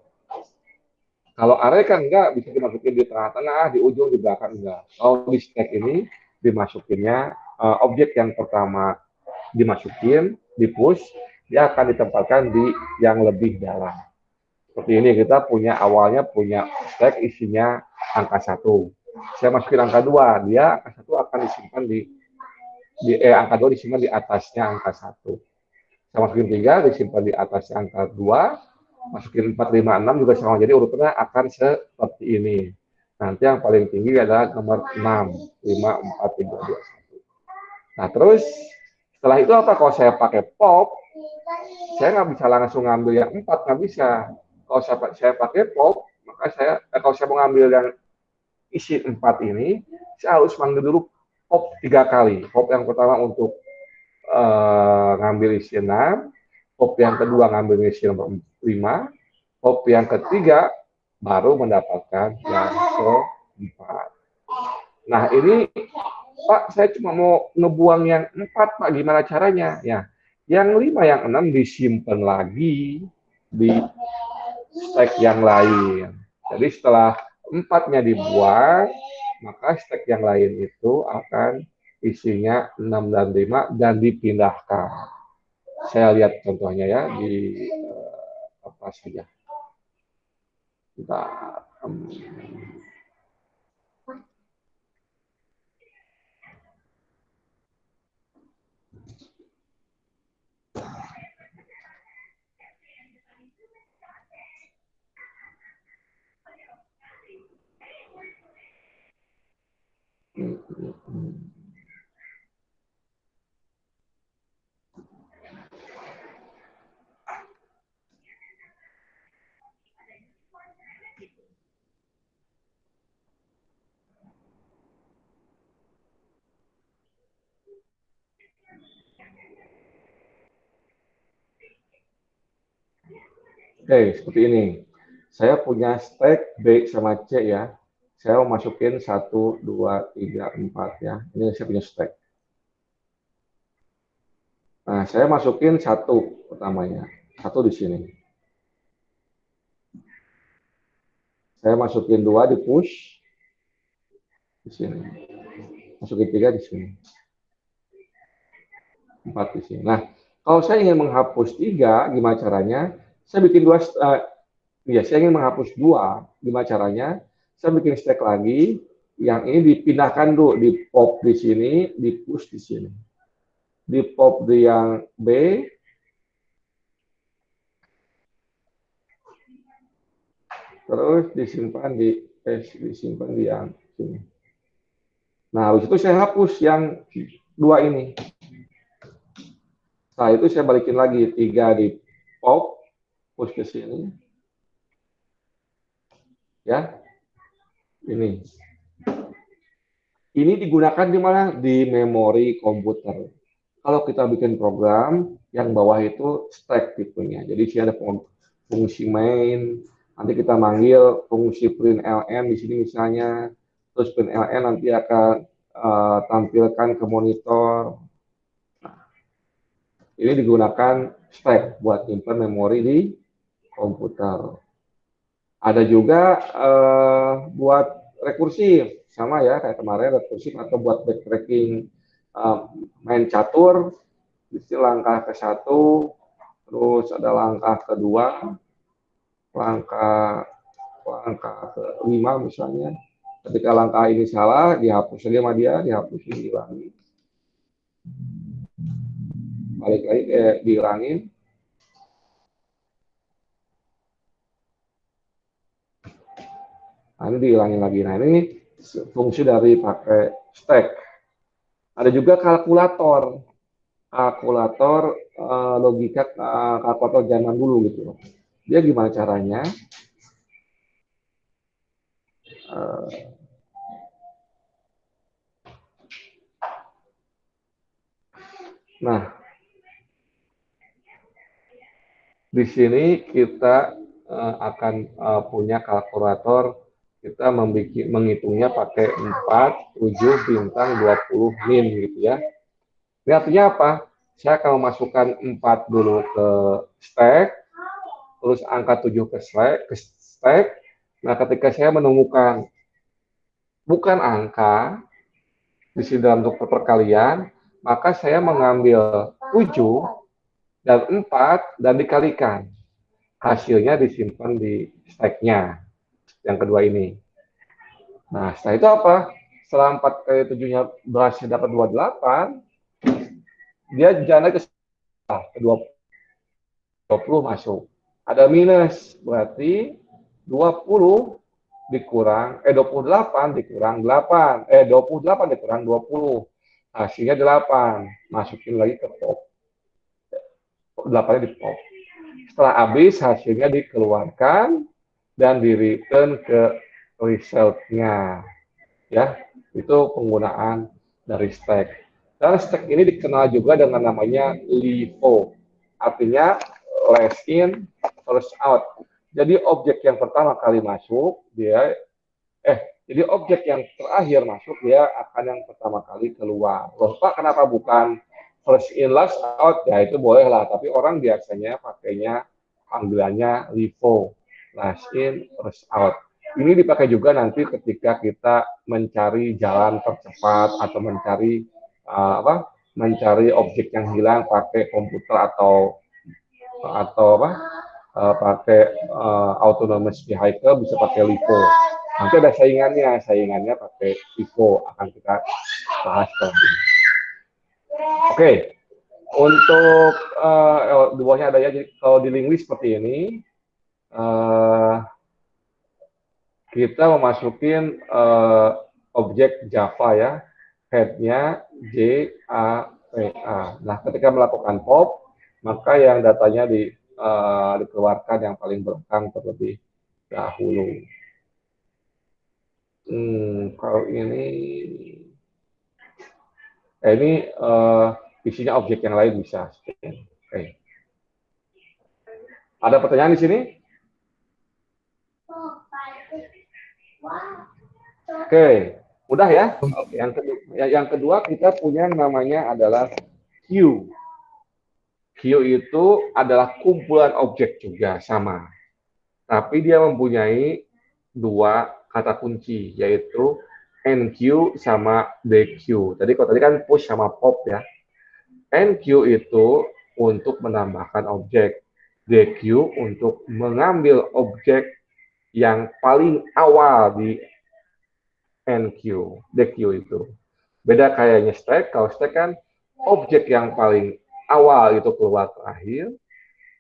Kalau array kan enggak, bisa dimasukin di tengah-tengah, di ujung, di belakang enggak. Kalau di stack ini dimasukinnya objek yang pertama dimasukin, di push, dia akan ditempatkan di yang lebih dalam. Seperti ini kita punya awalnya punya stack isinya angka 1. Saya masukin angka 2, dia angka 1 akan disimpan angka 2 disimpan di atasnya angka 1. Saya masukin 3 disimpan di atasnya angka 2, masukin 4, 5, 6 juga sama. Jadi urutannya akan seperti ini. Nanti yang paling tinggi adalah nomor 6, 5, 4, 3, 2, 1. Nah, terus setelah itu apa? Kalau saya pakai pop, saya nggak bisa langsung ngambil yang 4, nggak bisa. Kalau saya pakai pop, maka kalau saya mau ngambil yang isi 4 ini, saya harus manggil dulu pop 3 kali. Pop yang pertama untuk ngambil isi 6, pop yang kedua ngambil isi nomor 5, pop yang ketiga baru mendapatkan yang keempat. Nah, ini Pak, saya cuma mau ngebuang yang 4, Pak. Gimana caranya? Ya, yang 5, yang 6 disimpan lagi di stack yang lain. Jadi setelah 4-nya dibuang, maka stack yang lain itu akan isinya 6 dan 5 dan dipindahkan. Saya lihat contohnya ya di apa saja. Kita Oke, seperti ini. Saya punya stack B sama C ya. Saya mau masukin 1, 2, 3, 4 ya. Ini saya punya stack. Nah, saya masukin 1 pertamanya. 1 di sini. Saya masukin 2 di push. Di sini. Masukin 3 di sini. 4 di sini. Nah, kalau saya ingin menghapus 3, gimana caranya? Saya bikin 2, saya ingin menghapus 2, gimana caranya? Saya bikin stack lagi, Yang ini dipindahkan dulu, di pop di sini, di push di sini. Di pop di yang B, terus disimpan disimpan di yang sini. Nah, habis itu saya hapus yang dua ini. Setelah itu saya balikin lagi 3 di pop, push ke sini. Ya, ini. Ini digunakan di mana? Di memori komputer. Kalau kita bikin program, yang bawah itu stack tipenya. Jadi sini ada fungsi main, nanti kita manggil fungsi print ln di sini misalnya, terus print ln nanti akan tampilkan ke monitor. Ini digunakan stack buat nyimpan memori di komputer. Ada juga buat rekursif, sama ya kayak kemarin rekursif, atau buat backtracking main catur, di langkah ke-1, terus ada langkah kedua, langkah ke-5 misalnya. Ketika langkah ini salah, dihapus saja sama dia, dihapus, dihilangin. Balik lagi dihilangin. Nah, ini dihilangin lagi. Nah, ini fungsi dari pakai stack. Ada juga kalkulator. Kalkulator logika, kalkulator zaman dulu gitu. Dia gimana caranya? Nah, di sini kita akan punya kalkulator, kita menghitungnya pakai 4, 7, bintang, 20, min gitu ya. Ini artinya apa? Saya akan memasukkan 4 dulu ke stack, terus angka 7 ke stack. Nah, ketika saya menemukan bukan angka di sini dalam bentuk perkalian, maka saya mengambil 7 dan 4 dan dikalikan. Hasilnya disimpan di stack-nya yang kedua ini. Nah, setelah itu apa? Setelah 4 kali 7-nya berhasil dapat 28, dia jalan ke 20 masuk. Ada minus, berarti 20 dikurang 28 dikurang 8, 28 dikurang 20. Hasilnya 8. Masukin lagi ke pop. 8-nya di pop. Setelah habis, hasilnya dikeluarkan dan di-return ke result-nya. Ya, itu penggunaan dari stack. Dan stack ini dikenal juga dengan namanya LIFO. Artinya last in, first out. Jadi objek yang pertama kali masuk, jadi objek yang terakhir masuk, dia akan yang pertama kali keluar. Loh, Pak, kenapa bukan first in, last out? Ya, itu boleh lah. Tapi orang biasanya pakainya panggilannya LIFO. Last in, first out. Ini dipakai juga nanti ketika kita mencari jalan tercepat atau mencari objek yang hilang pakai komputer atau pakai autonomous vehicle, bisa pakai LIFO. Nanti ada saingannya pakai LIFO, akan kita bahas lagi. Oke, untuk di bawahnya ada ya, jadi kalau di linguist seperti ini, kita memasukin objek Java ya, head-nya JAVA. Nah, ketika melakukan pop, maka yang datanya dikeluarkan yang paling belakang terlebih dahulu. Kalau ini isinya objek yang lain bisa. Oke. Ada pertanyaan di sini? Oke, udah ya. Yang kedua kita punya yang namanya adalah queue. Queue itu adalah kumpulan objek juga, sama. Tapi dia mempunyai 2 kata kunci, yaitu enqueue sama dequeue. Kalau tadi kan push sama pop ya. Enqueue itu untuk menambahkan objek. Dequeue untuk mengambil objek yang paling awal NQ, DQ itu. Beda kayaknya stack, kalau stack kan objek yang paling awal itu keluar terakhir.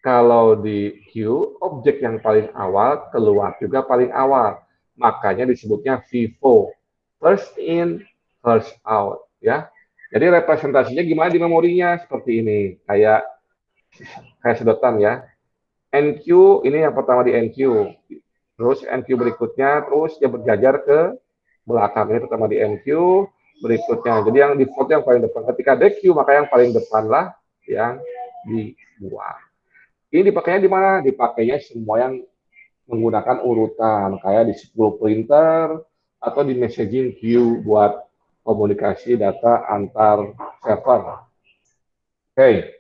Kalau di queue, objek yang paling awal keluar juga paling awal. Makanya disebutnya FIFO. First in, first out. Ya. Jadi representasinya gimana di memorinya? Seperti ini. Kayak sedotan ya. NQ, ini yang pertama di NQ. Terus NQ berikutnya, terus dia berjajar ke belakang. Ini pertama di NQ, berikutnya. Jadi yang default yang paling depan. Ketika DQ, maka yang paling depan lah yang dibuang. Ini dipakainya di mana? Dipakainya semua yang menggunakan urutan, kayak di 10 printer atau di messaging queue buat komunikasi data antar server. Oke.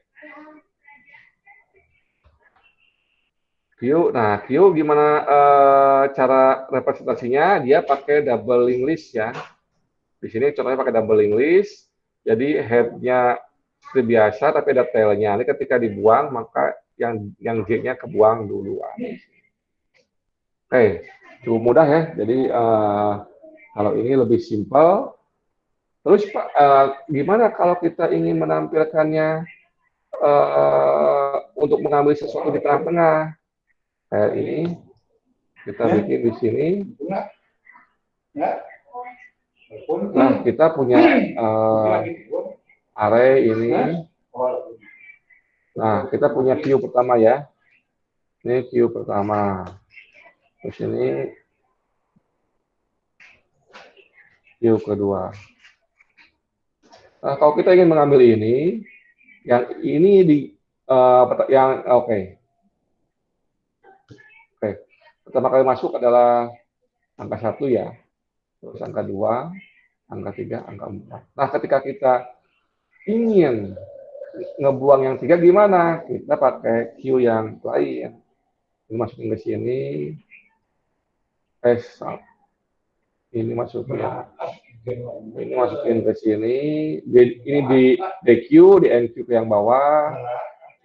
Queue, nah queue gimana cara representasinya? Dia pakai double link list ya. Di sini contohnya pakai double link list. Jadi head-nya seperti biasa, tapi ada tail-nya. Ini ketika dibuang, maka yang G-nya kebuang duluan. Oke, cukup mudah ya. Jadi kalau ini lebih simpel. Terus Pak, gimana kalau kita ingin menampilkannya untuk mengambil sesuatu di tengah-tengah? Kayak ini, kita bikin di sini. Nah, kita punya array ini. Nah, kita punya queue pertama ya. Ini queue pertama. Terus ini queue kedua. Nah, kalau kita ingin mengambil ini, yang ini di yang oke. Pertama kali masuk adalah angka 1 ya. Terus angka 2, angka 3, angka 4. Nah, ketika kita ingin ngebuang yang 3 gimana? Kita pakai queue yang lain. Ini masukin ke sini. Ini masukin ke sini. Ini di DQ, di NQ yang bawah.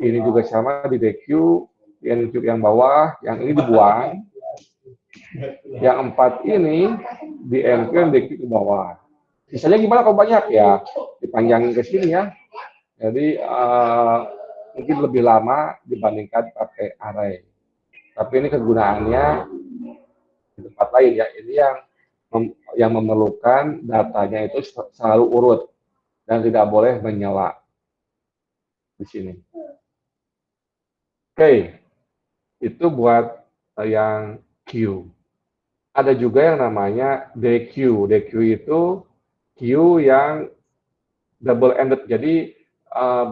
Ini juga sama di DQ, di NQ yang bawah. Yang ini dibuang. Yang 4 ini di NQ dan DQ ke bawah. Sisanya gimana kalau banyak ya? Dipanjangin ke sini ya. Jadi mungkin lebih lama dibandingkan pakai array. Tapi ini kegunaannya di tempat lain ya. Ini yang memerlukan datanya itu selalu urut dan tidak boleh menyela di sini. Oke, itu buat yang Q. Ada juga yang namanya DQ. DQ itu Q yang double ended. Jadi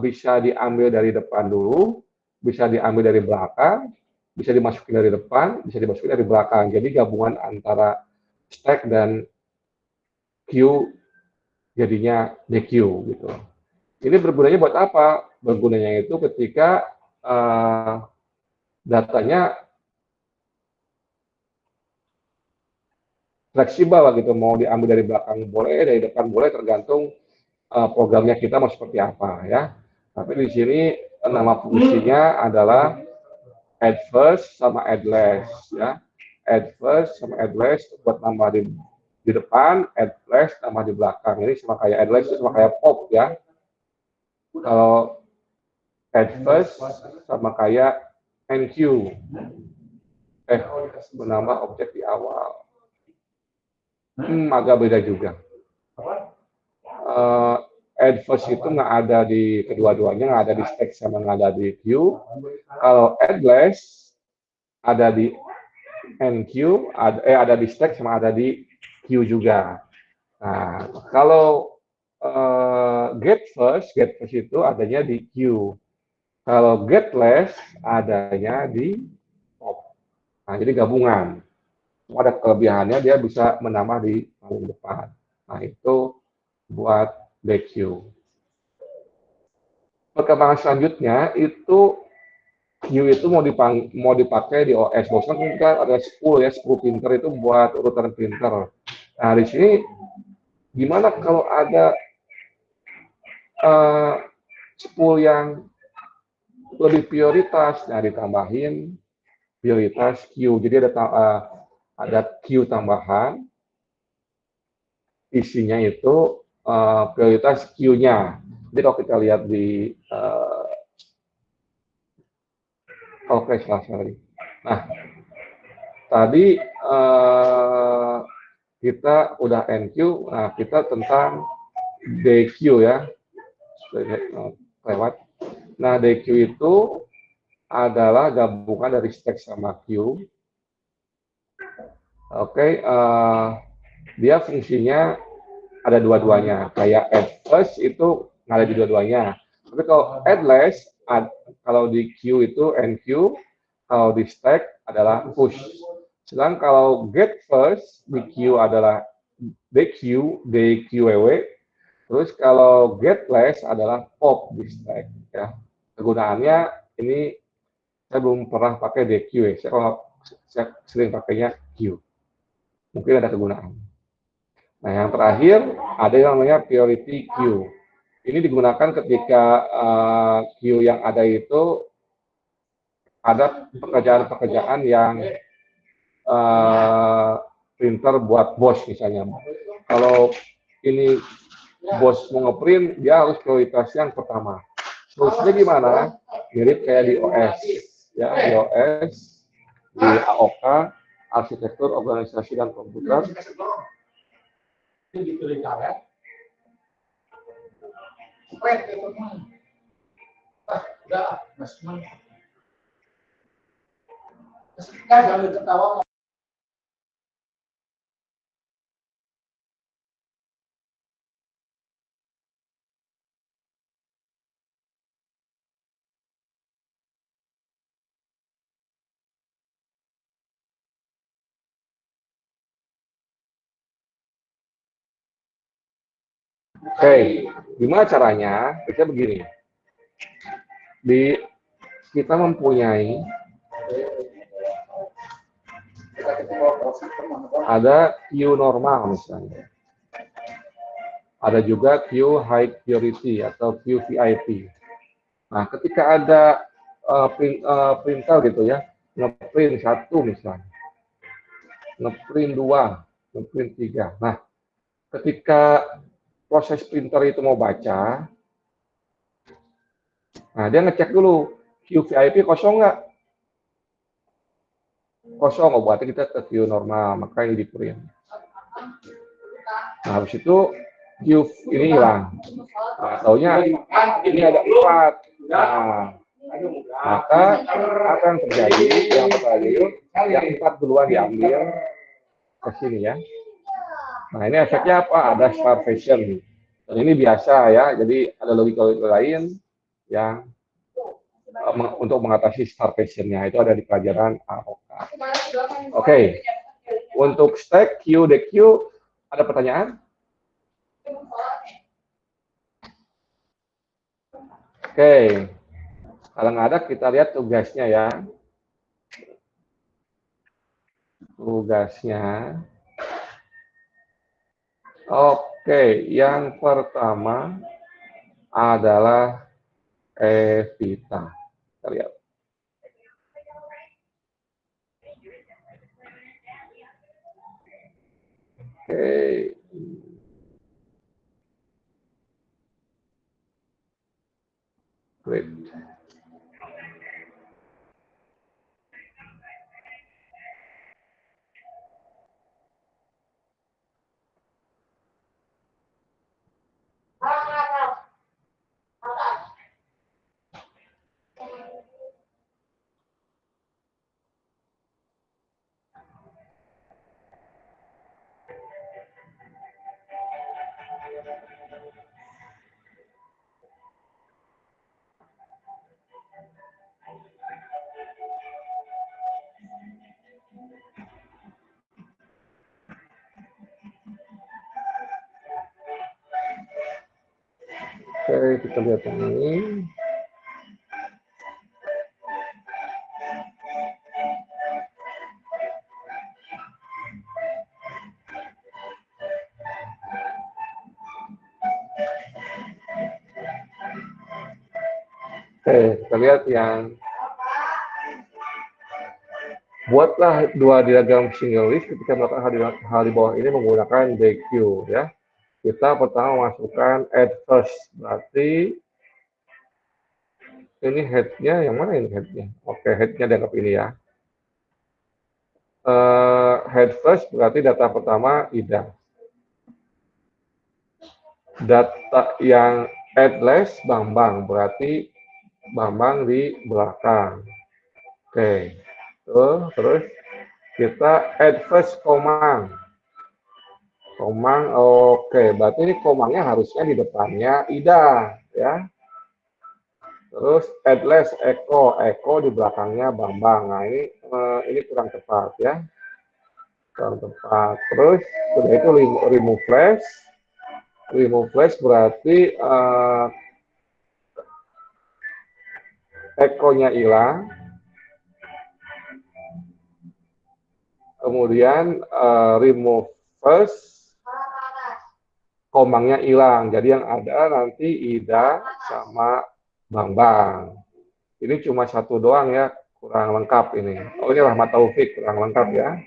bisa diambil dari depan dulu, bisa diambil dari belakang, bisa dimasukin dari depan, bisa dimasukin dari belakang. Jadi gabungan antara stack dan queue jadinya DQ gitu. Ini bergunanya buat apa? Bergunanya itu ketika datanya fleksibel gitu, mau diambil dari belakang boleh, dari depan boleh, tergantung programnya kita mau seperti apa ya. Tapi di sini nama fungsinya adalah add first sama add last ya. Add first sama add last buat nambah di depan, add last nambah di belakang. Ini sama kayak add last sama kayak pop ya. Kalau add first sama kayak NQ. Menambah objek di awal. Agak beda juga. Add first itu nggak ada di kedua-duanya, nggak ada di stack sama nggak ada di queue. Kalau add last ada di NQ, ada di stack sama ada di queue juga. Nah, kalau get first itu adanya di queue. Kalau get last adanya di top. Nah, jadi gabungan. Ada kelebihannya dia bisa menambah di paling depan. Nah, itu buat DQ. Perkembangan selanjutnya itu Q itu mau dipakai di OS. Bosan kan ada 10 ya, 10 printer itu buat urutan printer. Nah, di sini gimana kalau ada 10 yang lebih prioritas, nah ditambahin prioritas Q. Jadi ada Q tambahan, isinya itu prioritas Q-nya. Jadi kalau kita lihat di sorry. Nah, tadi kita udah NQ, nah kita tentang DQ ya, lewat. Nah, DQ itu adalah gabungan dari stack sama Q. Oke, dia fungsinya ada dua-duanya. Kayak add first itu ada di dua-duanya. Tapi kalau add last, kalau di Q itu NQ, kalau di stack adalah push. Sedangkan kalau get first di Q adalah DQ, DQWW. Terus kalau get last adalah pop di stack. Ya. Kegunaannya ini saya belum pernah pakai DQ ya. Saya sering pakainya Q. Mungkin ada kegunaan. Nah, yang terakhir ada yang namanya priority queue. Ini digunakan ketika queue yang ada itu ada pekerjaan-pekerjaan yang printer buat bos misalnya. Kalau ini bos mau ngeprint, dia harus prioritas yang pertama. Solusinya gimana? Mirip kayak di OS. Ya, di OS, di AOK, arsitektur organisasi dan komputer. Di lingkar ya. Udah, mas semuanya. Jangan ketawa. Oke, gimana caranya? Kita begini. Kita mempunyai ada queue normal misalnya. Ada juga queue high priority atau queue VIP. Nah, ketika ada printer gitu ya, ngeprint 1 misalnya, ngeprint 2, ngeprint 3. Nah, ketika proses printer itu mau baca, nah dia ngecek dulu, queue VIP kosong nggak? Kosong, oh berarti kita ke queue normal, maka ini di print. Nah, habis itu queue ini hilang. Nah, taunya ini ada 4. Nah, maka apa yang terjadi? Yang 4 duluan diambil ke sini ya. Nah, ini efeknya apa? Ada starvation. Dan ini biasa ya, jadi ada logika-logika lain yang untuk mengatasi starvation-nya. Itu ada di pelajaran AOK. Oke. Untuk stack Q, DQ, ada pertanyaan? Oke. Kalau nggak ada, kita lihat tugasnya ya. Tugasnya. Oke, yang pertama adalah Evita. Kita lihat. Oke. Great. Oke, kita lihat ini. Oke, kita lihat yang buatlah 2 diagram single list ketika melakukan hal di bawah ini menggunakan DQ ya. Kita pertama masukkan add first, berarti ini head-nya yang mana ini head-nya? Oke, head-nya dianggap ini ya. Head first berarti data pertama Ida. Data yang add last Bambang, berarti Bambang di belakang. Oke, terus kita add first Komang. Komang, oke, berarti ini Komangnya harusnya di depannya Ida, ya. Terus add last Eko, Eko di belakangnya Bambang. Nah ini kurang tepat ya, kurang tepat. Terus sudah itu remove flash. Remove flash berarti Eko-nya hilang. Kemudian remove first, Komangnya hilang. Jadi yang ada nanti Ida sama Bambang. Ini cuma satu doang ya, kurang lengkap ini. Oh ini Rahmat Taufik, kurang lengkap ya.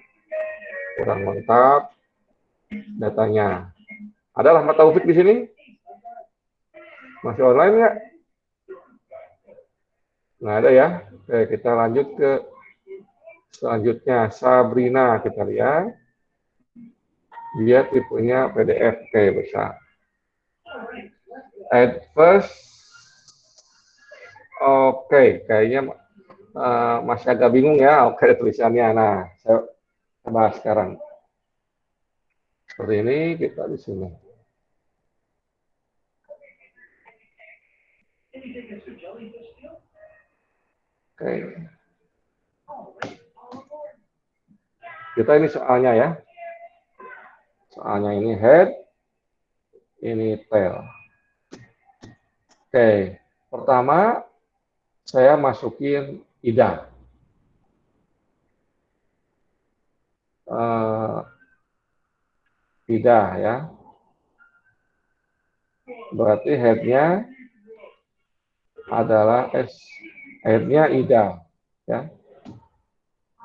Kurang lengkap datanya. Ada Rahmat Taufik di sini? Masih online nggak? Nggak ada ya. Oke, kita lanjut ke selanjutnya. Sabrina kita lihat. Dia tipenya PDF. Oke, bisa. Add first. Oke, kayaknya masih agak bingung ya. Oke, tulisannya. Nah, saya bahas sekarang. Seperti ini, kita di sini. Oke. Kita ini soalnya ya. Soalnya ini head, ini tail. Oke, pertama saya masukin Ida. Ida ya. Berarti head-nya adalah head-nya Ida ya.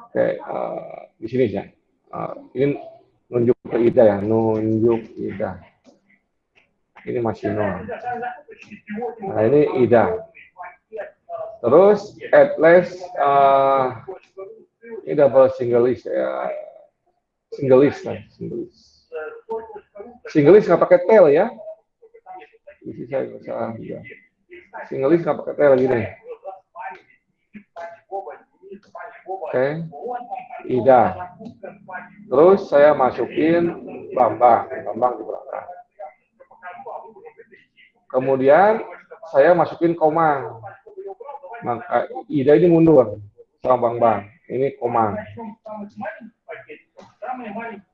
Oke, di sini ya. Ini nunjuk ke Ida ya, nunjuk Ida. Ini masih nol. Nah ini Ida. Terus at last ini double single list ya, single list kan, single list nggak pakai tail ya. Isi saya nggak salah juga. Single list nggak pakai tail gini. Oke, Ida. Terus saya masukin Bambang di belakang. Kemudian saya masukin Komang. Maka Ida ini mundur sama Bambang. Ini Komang.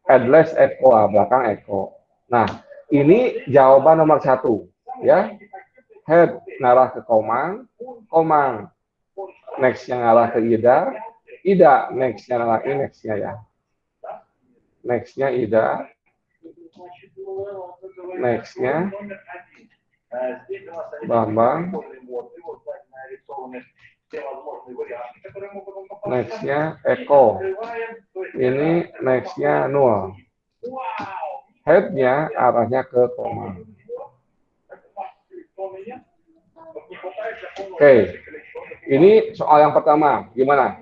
Add last Eko, belakang Eko. Nah, ini jawaban nomor 1 ya. Head ngarah ke Komang, Komang next-nya ngarah ke Ida, Ida next-nya ngarah ke next-nya ya. Next-nya Ida, next-nya Bambang, next-nya Eko, ini next-nya Nul. Head-nya arahnya ke Komang. Oke, ini soal yang pertama, gimana?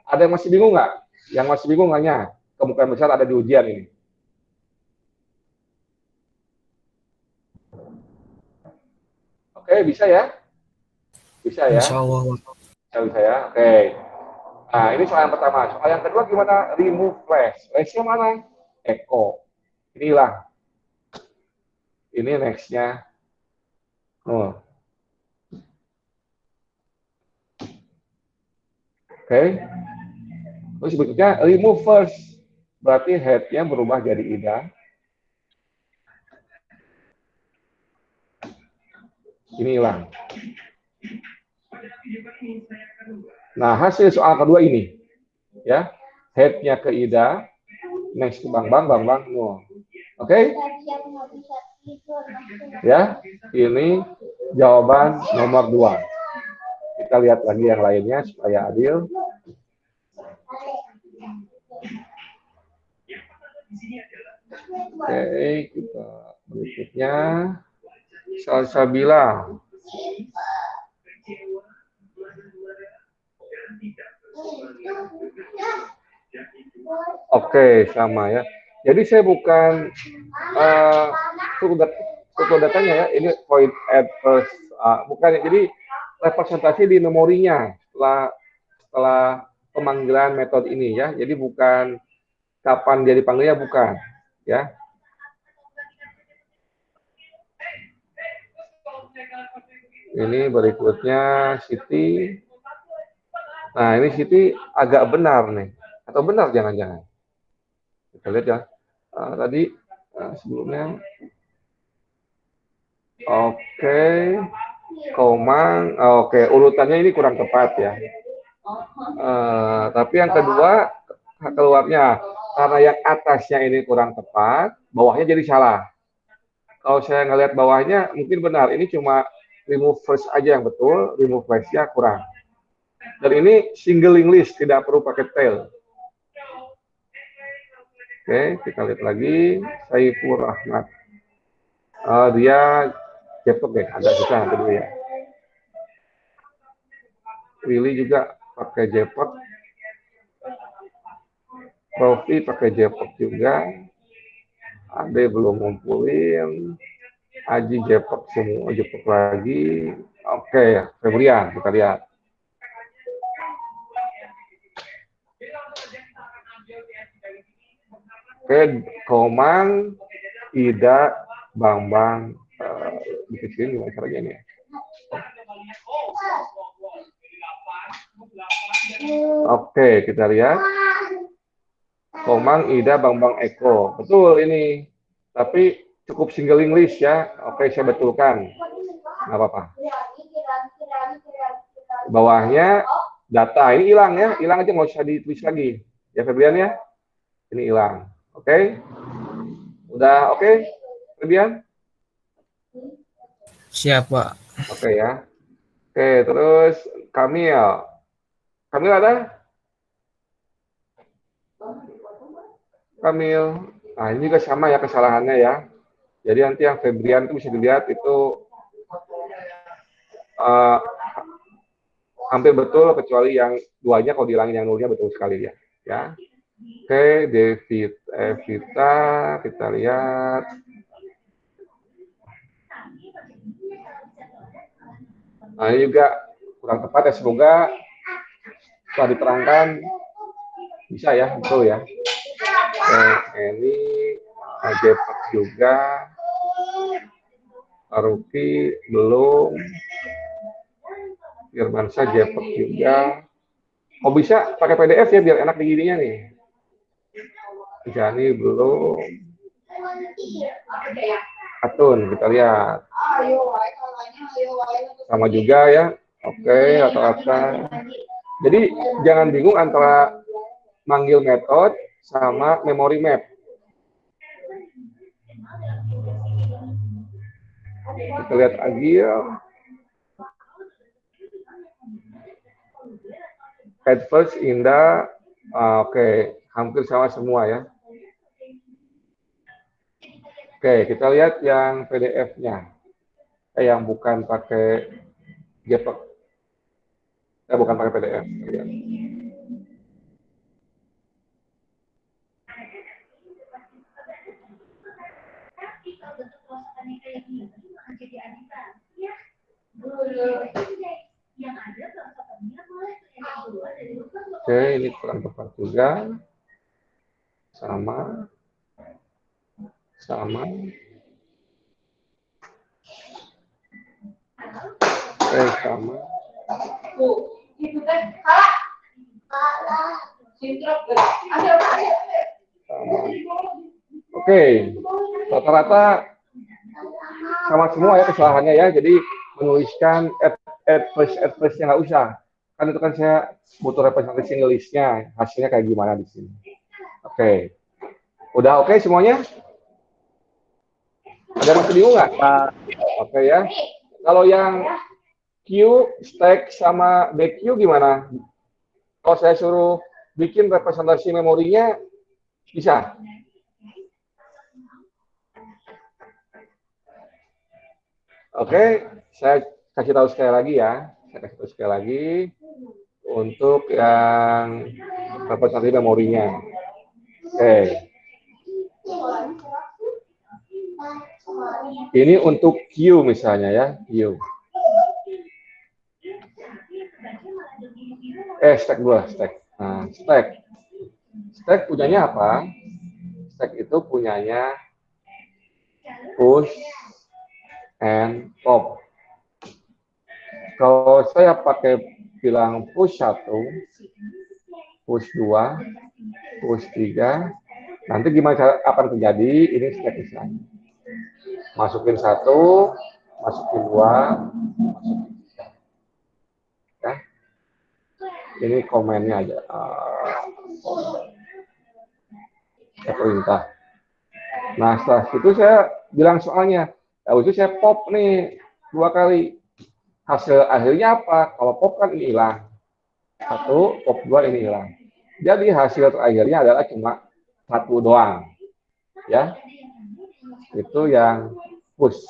Ada yang masih bingung nggak? Yang masih bingung nggaknya? Kemungkinan besar ada di ujian ini. Oke, bisa ya? Bisa ya? Insya Allah. Bisa ya? Oke. Nah, ini soal yang pertama. Soal yang kedua gimana? Remove flash. Flashnya mana? Eko. Inilah. Ini next-nya. Oh. Oke. Terus berikutnya remove first. Berarti head-nya berubah jadi Ida. Ini hilang. Nah, hasil soal kedua ini. Ya. Head-nya ke Ida. Next ke Bambang, nol. Oke? Ya, ini jawaban nomor 2. Kita lihat lagi yang lainnya supaya adil. Oke, kita Berikutnya Salsabila. Oke, sama ya. Jadi saya bukan struktur datanya ya. Ini point at first, bukan. Jadi representasi di memorinya setelah pemanggilan metode ini ya. Jadi bukan kapan dia dipanggilnya, bukan ya. Ini berikutnya Siti. Nah, ini Siti agak benar nih. Atau benar jangan-jangan. Kita lihat ya. Tadi sebelumnya. Oke. Komang. Oke, urutannya ini kurang tepat ya. Tapi yang kedua keluarnya. Karena yang atasnya ini kurang tepat, bawahnya jadi salah. Kalau saya ngelihat bawahnya mungkin benar. Ini cuma remove first aja yang betul, remove last-nya kurang. Dan ini single English, tidak perlu pakai tail. Oke, kita lihat lagi. Saiful Rahmat. Dia Jepok deh, agak susah dulu ya. Willy juga pakai Jepok. Profi pakai Jepok juga. Ade belum ngumpulin. Aji Jepok semua, Jepok lagi. Oke, Febrian, kita lihat. Oke, Komang, Ida, Bambang, dikecilin gimana caranya ini? Oke, kita lihat. Komang, Ida, Bambang, Eko. Betul ini. Tapi cukup single English ya. Oke, saya betulkan. Nggak apa-apa. Bawahnya data. Ini hilang ya. Hilang aja, nggak usah ditulis lagi. Ya, Febrian ya. Ini hilang. Oke. Udah oke, Febrian? Siap, Pak. Oke ya. Oke, terus Kamil. Kamil ada? Kamil. Nah, ini juga sama ya kesalahannya ya. Jadi nanti yang Febrian itu bisa dilihat itu hampir betul, kecuali yang duanya kalau dihilangin yang nolnya betul sekali ya. Ya. Oke, Evita, kita lihat. Nah, ini juga kurang tepat ya, semoga setelah diterangkan bisa ya, betul ya. Ini Jepang juga, Haruki belum, Firmansyah Jepang juga. Oh bisa pakai PDF ya biar enak digininya nih. Jani belum. Atun, kita lihat. Sama juga ya. Oke, rata-rata. Jadi jangan bingung antara manggil metode sama memory map. Kita lihat Agil. At first Indah. Oke, hampir sama semua ya. Oke, kita lihat yang PDF-nya. Yang bukan pakai JPEG. Bukan pakai PDF. Ya. Oke, ini kurang tepat juga. Sama. Oke, sama. Oke, rata-rata sama semua ya kesalahannya ya. Jadi menuliskan at first-nya nggak usah. Kan itu kan saya butuh representasi listnya. Hasilnya kayak gimana di sini. Oke. Udah oke semuanya? Ada yang masih bingung nggak? Oke ya. Kalau yang Q, stack, sama BQ gimana? Kalau saya suruh bikin representasi memorinya, bisa? Oke, saya kasih tahu sekali lagi ya. Saya kasih tahu sekali lagi untuk yang representasi memorinya. Oke. Ini untuk Q misalnya ya, Q. Stack dua, stack. Nah, stack. Stack punyanya apa? Stack itu punyanya push and pop. Kalau saya pakai bilang push 1, push 2, push 3, nanti gimana cara akan terjadi? Ini stack misalnya. Masukin 1, masukin 2, masukin 3. Ya. Ini komennya aja. Saya perintah. Nah, setelah itu saya bilang soalnya, itu saya pop nih 2 kali. Hasil akhirnya apa? Kalau pop kan ini hilang. 1, pop 2 ini hilang. Jadi hasil terakhirnya adalah cuma 1 doang. Ya. Itu yang push.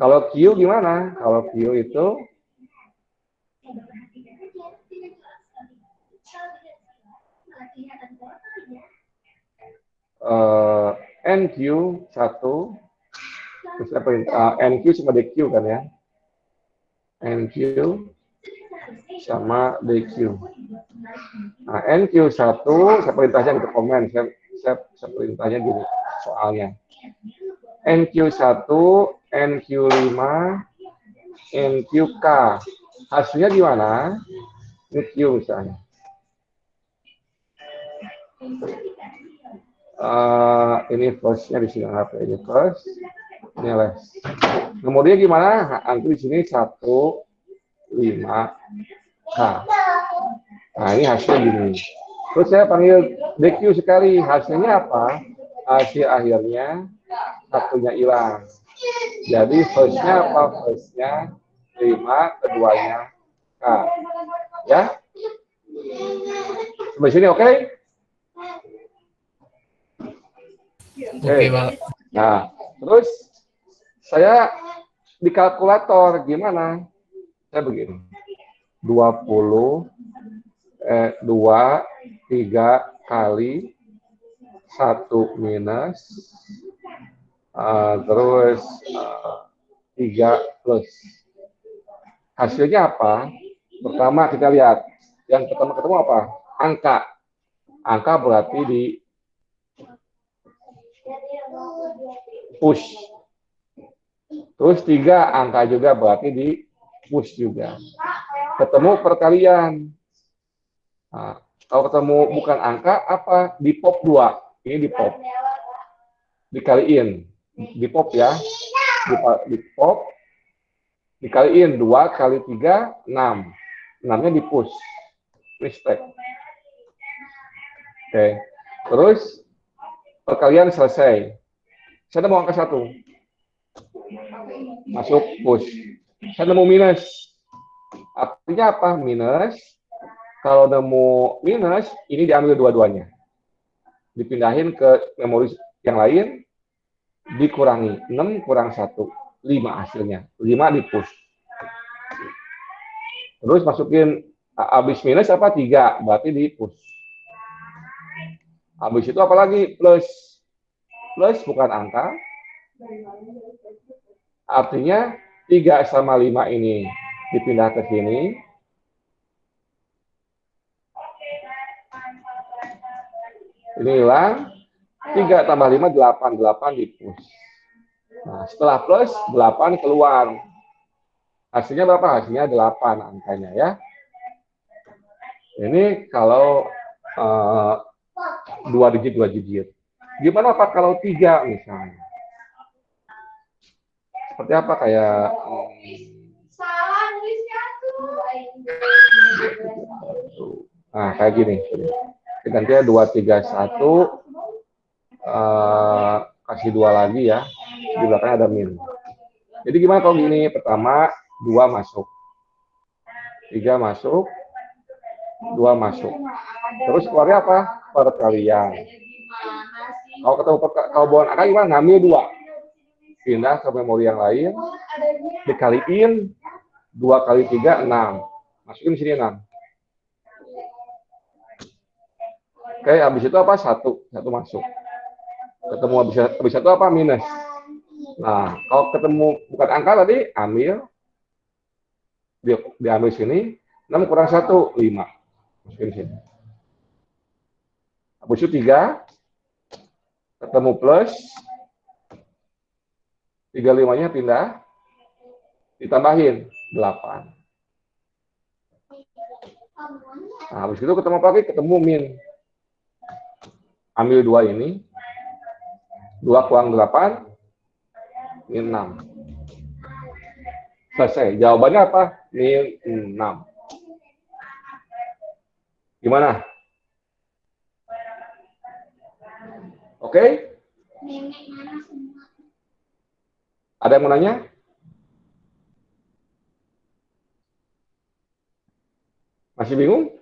Kalau Q gimana? Kalau Q itu NQ 1, terus NQ sama DQ kan ya? NQ sama DQ. Nah, NQ 1, saya perintahnya gitu komen, saya perintahnya gini soalnya. NQ 1, NQ 5, NQK. Hasilnya gimana? Ini Q misalnya. Ini first-nya di sini apa ini first, ini last. Kemudian gimana? Nanti di sini 1, 5K. Nah, ini hasilnya gini. Terus saya panggil DQ sekali. Hasilnya apa? Hasil akhirnya satunya hilang. Jadi first-nya apa? First-nya 5, keduanya K. Ya? Sampai sini oke? Oke, Pak. Nah, terus saya di kalkulator gimana? Saya begini. 20 2 3 kali 1 minus terus 3 plus. Hasilnya apa? Pertama kita lihat. Yang pertama ketemu apa? Angka. Angka berarti di push. Terus 3 angka juga berarti di push juga. Ketemu perkalian. Nah, kalau ketemu bukan angka, apa? Di pop 2. Ini di pop. Dikaliin. Di pop ya. Di pop. Dikaliin 2 kali 3, 6. 6-nya di push. Ini stack. Oke. Terus perkalian selesai. Saya mau angka 1. Masuk push. Saya nemu minus. Artinya apa? Minus. Kalau nemu minus, ini diambil dua-duanya. Dipindahin ke memori yang lain, dikurangi. 6 kurang 1. 5 hasilnya. 5 di push. Terus masukin, habis minus apa? 3. Berarti di push. Habis itu apa lagi? Plus. Plus bukan angka. Artinya 3 sama 5 ini dipindah ke sini. Ini hilang. 3 tambah 5, 8. 8 di push. Nah, setelah plus, 8 keluar. Hasilnya berapa? Hasilnya 8 angkanya ya. Ini kalau 2 digit, 2 digit. Gimana Pak kalau 3 misalnya? Seperti apa kayak... Nah, kayak gini. Gantinya 2, 3, 1. Kasih 2 lagi ya. Di belakangnya ada min. Jadi gimana kalau gini? Pertama, 2 masuk. 3 masuk. 2 masuk. Terus keluarnya apa? Perkalian. Kalau ketemu kalau bukan angka gimana? Ngambil 2. pindah ke memori yang lain, dikaliin 2 kali 3, 6. Masukin di sini 6. Oke, habis itu apa? 1 masuk. Ketemu habis itu apa? Minus. Nah, kalau ketemu bukan angka tadi, diambil sini, 6 kurang 1, 5. Masukin sini. Habis itu 3, ketemu plus, 35-nya pindah, ditambahin 8. Nah, habis itu ketemu apa lagi? Ketemu min. Ambil 2 ini, 2 kurang 8, min 6. Selesai. Jawabannya apa? Min 6. Gimana? Oke? Ada yang mau nanya? Masih bingung?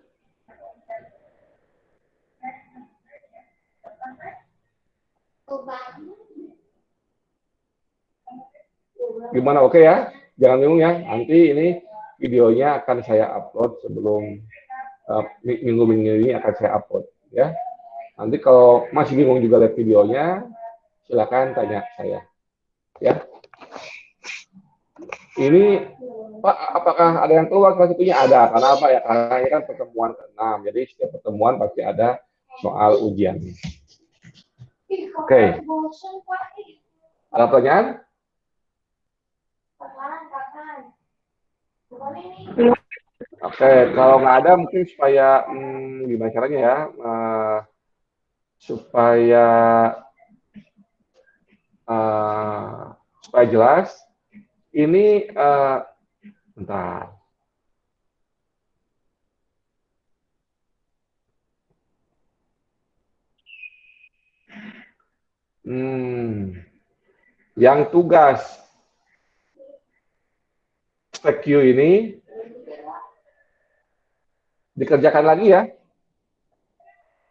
Gimana? Oke ya? Jangan bingung ya. Nanti ini videonya akan saya upload sebelum minggu-minggu ini akan saya upload ya. Nanti kalau masih bingung juga lihat videonya, silakan tanya saya. Ya. Ini Pak, apakah ada yang keluar kelas itunya? Ada. Karena apa ya? Karena ini kan pertemuan ke-6. Jadi setiap pertemuan pasti ada soal ujian. Oke. Ada pertanyaan? Oke, kalau nggak ada mungkin supaya gimana caranya ya? Supaya jelas. Ini bentar. Yang tugas PQ ini dikerjakan lagi ya.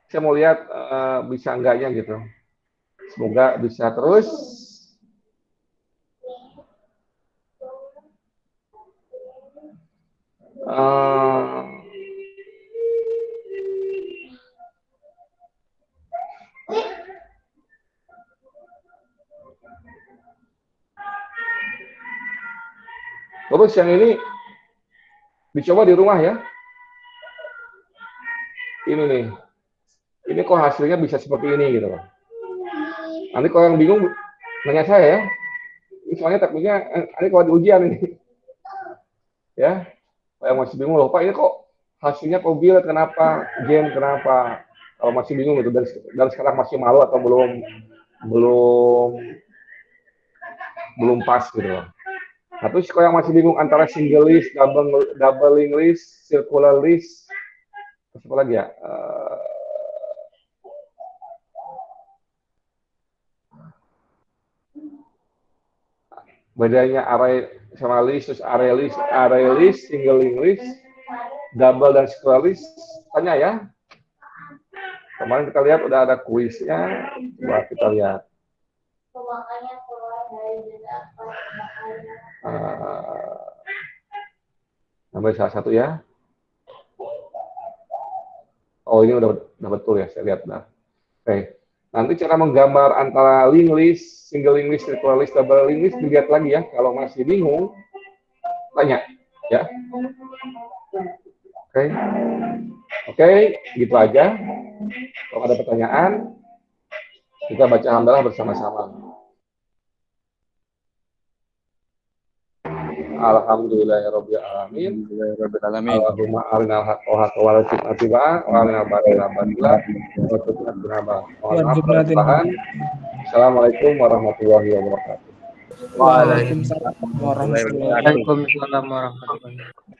Saya mau lihat bisa enggaknya gitu. Semoga bisa terus. Terus yang ini dicoba di rumah ya. Ini nih. Ini kok hasilnya bisa seperti ini gitu loh. Nanti kalau yang bingung nanya saya ya. Ini soalnya takutnya ini kalau di ujian ini. Ya. Kalau yang masih bingung loh, Pak ini kok hasilnya kok bilet, kenapa? Gen kenapa? Kalau masih bingung gitu dan sekarang masih malu atau belum pas gitu loh. Nah, terus kalau yang masih bingung antara single list, doubling list, circular list, apa lagi ya? Bedanya array sama list, terus array list, single list, double dan circular list, tanya ya. Kemarin kita lihat udah ada kuisnya, coba kita lihat. Sampai salah satu ya. Oh ini udah betul ya, saya lihat. Nah. Oke. Nanti cara menggambar antara link list, single link list, circular list, double link list dilihat lagi ya. Kalau masih bingung, tanya ya. Oke, gitu aja. Kalau ada pertanyaan, kita baca hamdalah bersama-sama. Alhamdulillahirabbil alamin. Allahumma arinal haqqa haqqa wa warzuqna ittiba'ah wa arinal batila batila wa warzuqna ijtinabah. Assalamualaikum warahmatullahi wabarakatuh. Waalaikumsalam warahmatullahi Waalaikumsalam warahmatullahi wabarakatuh.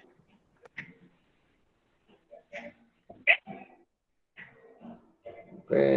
Oke.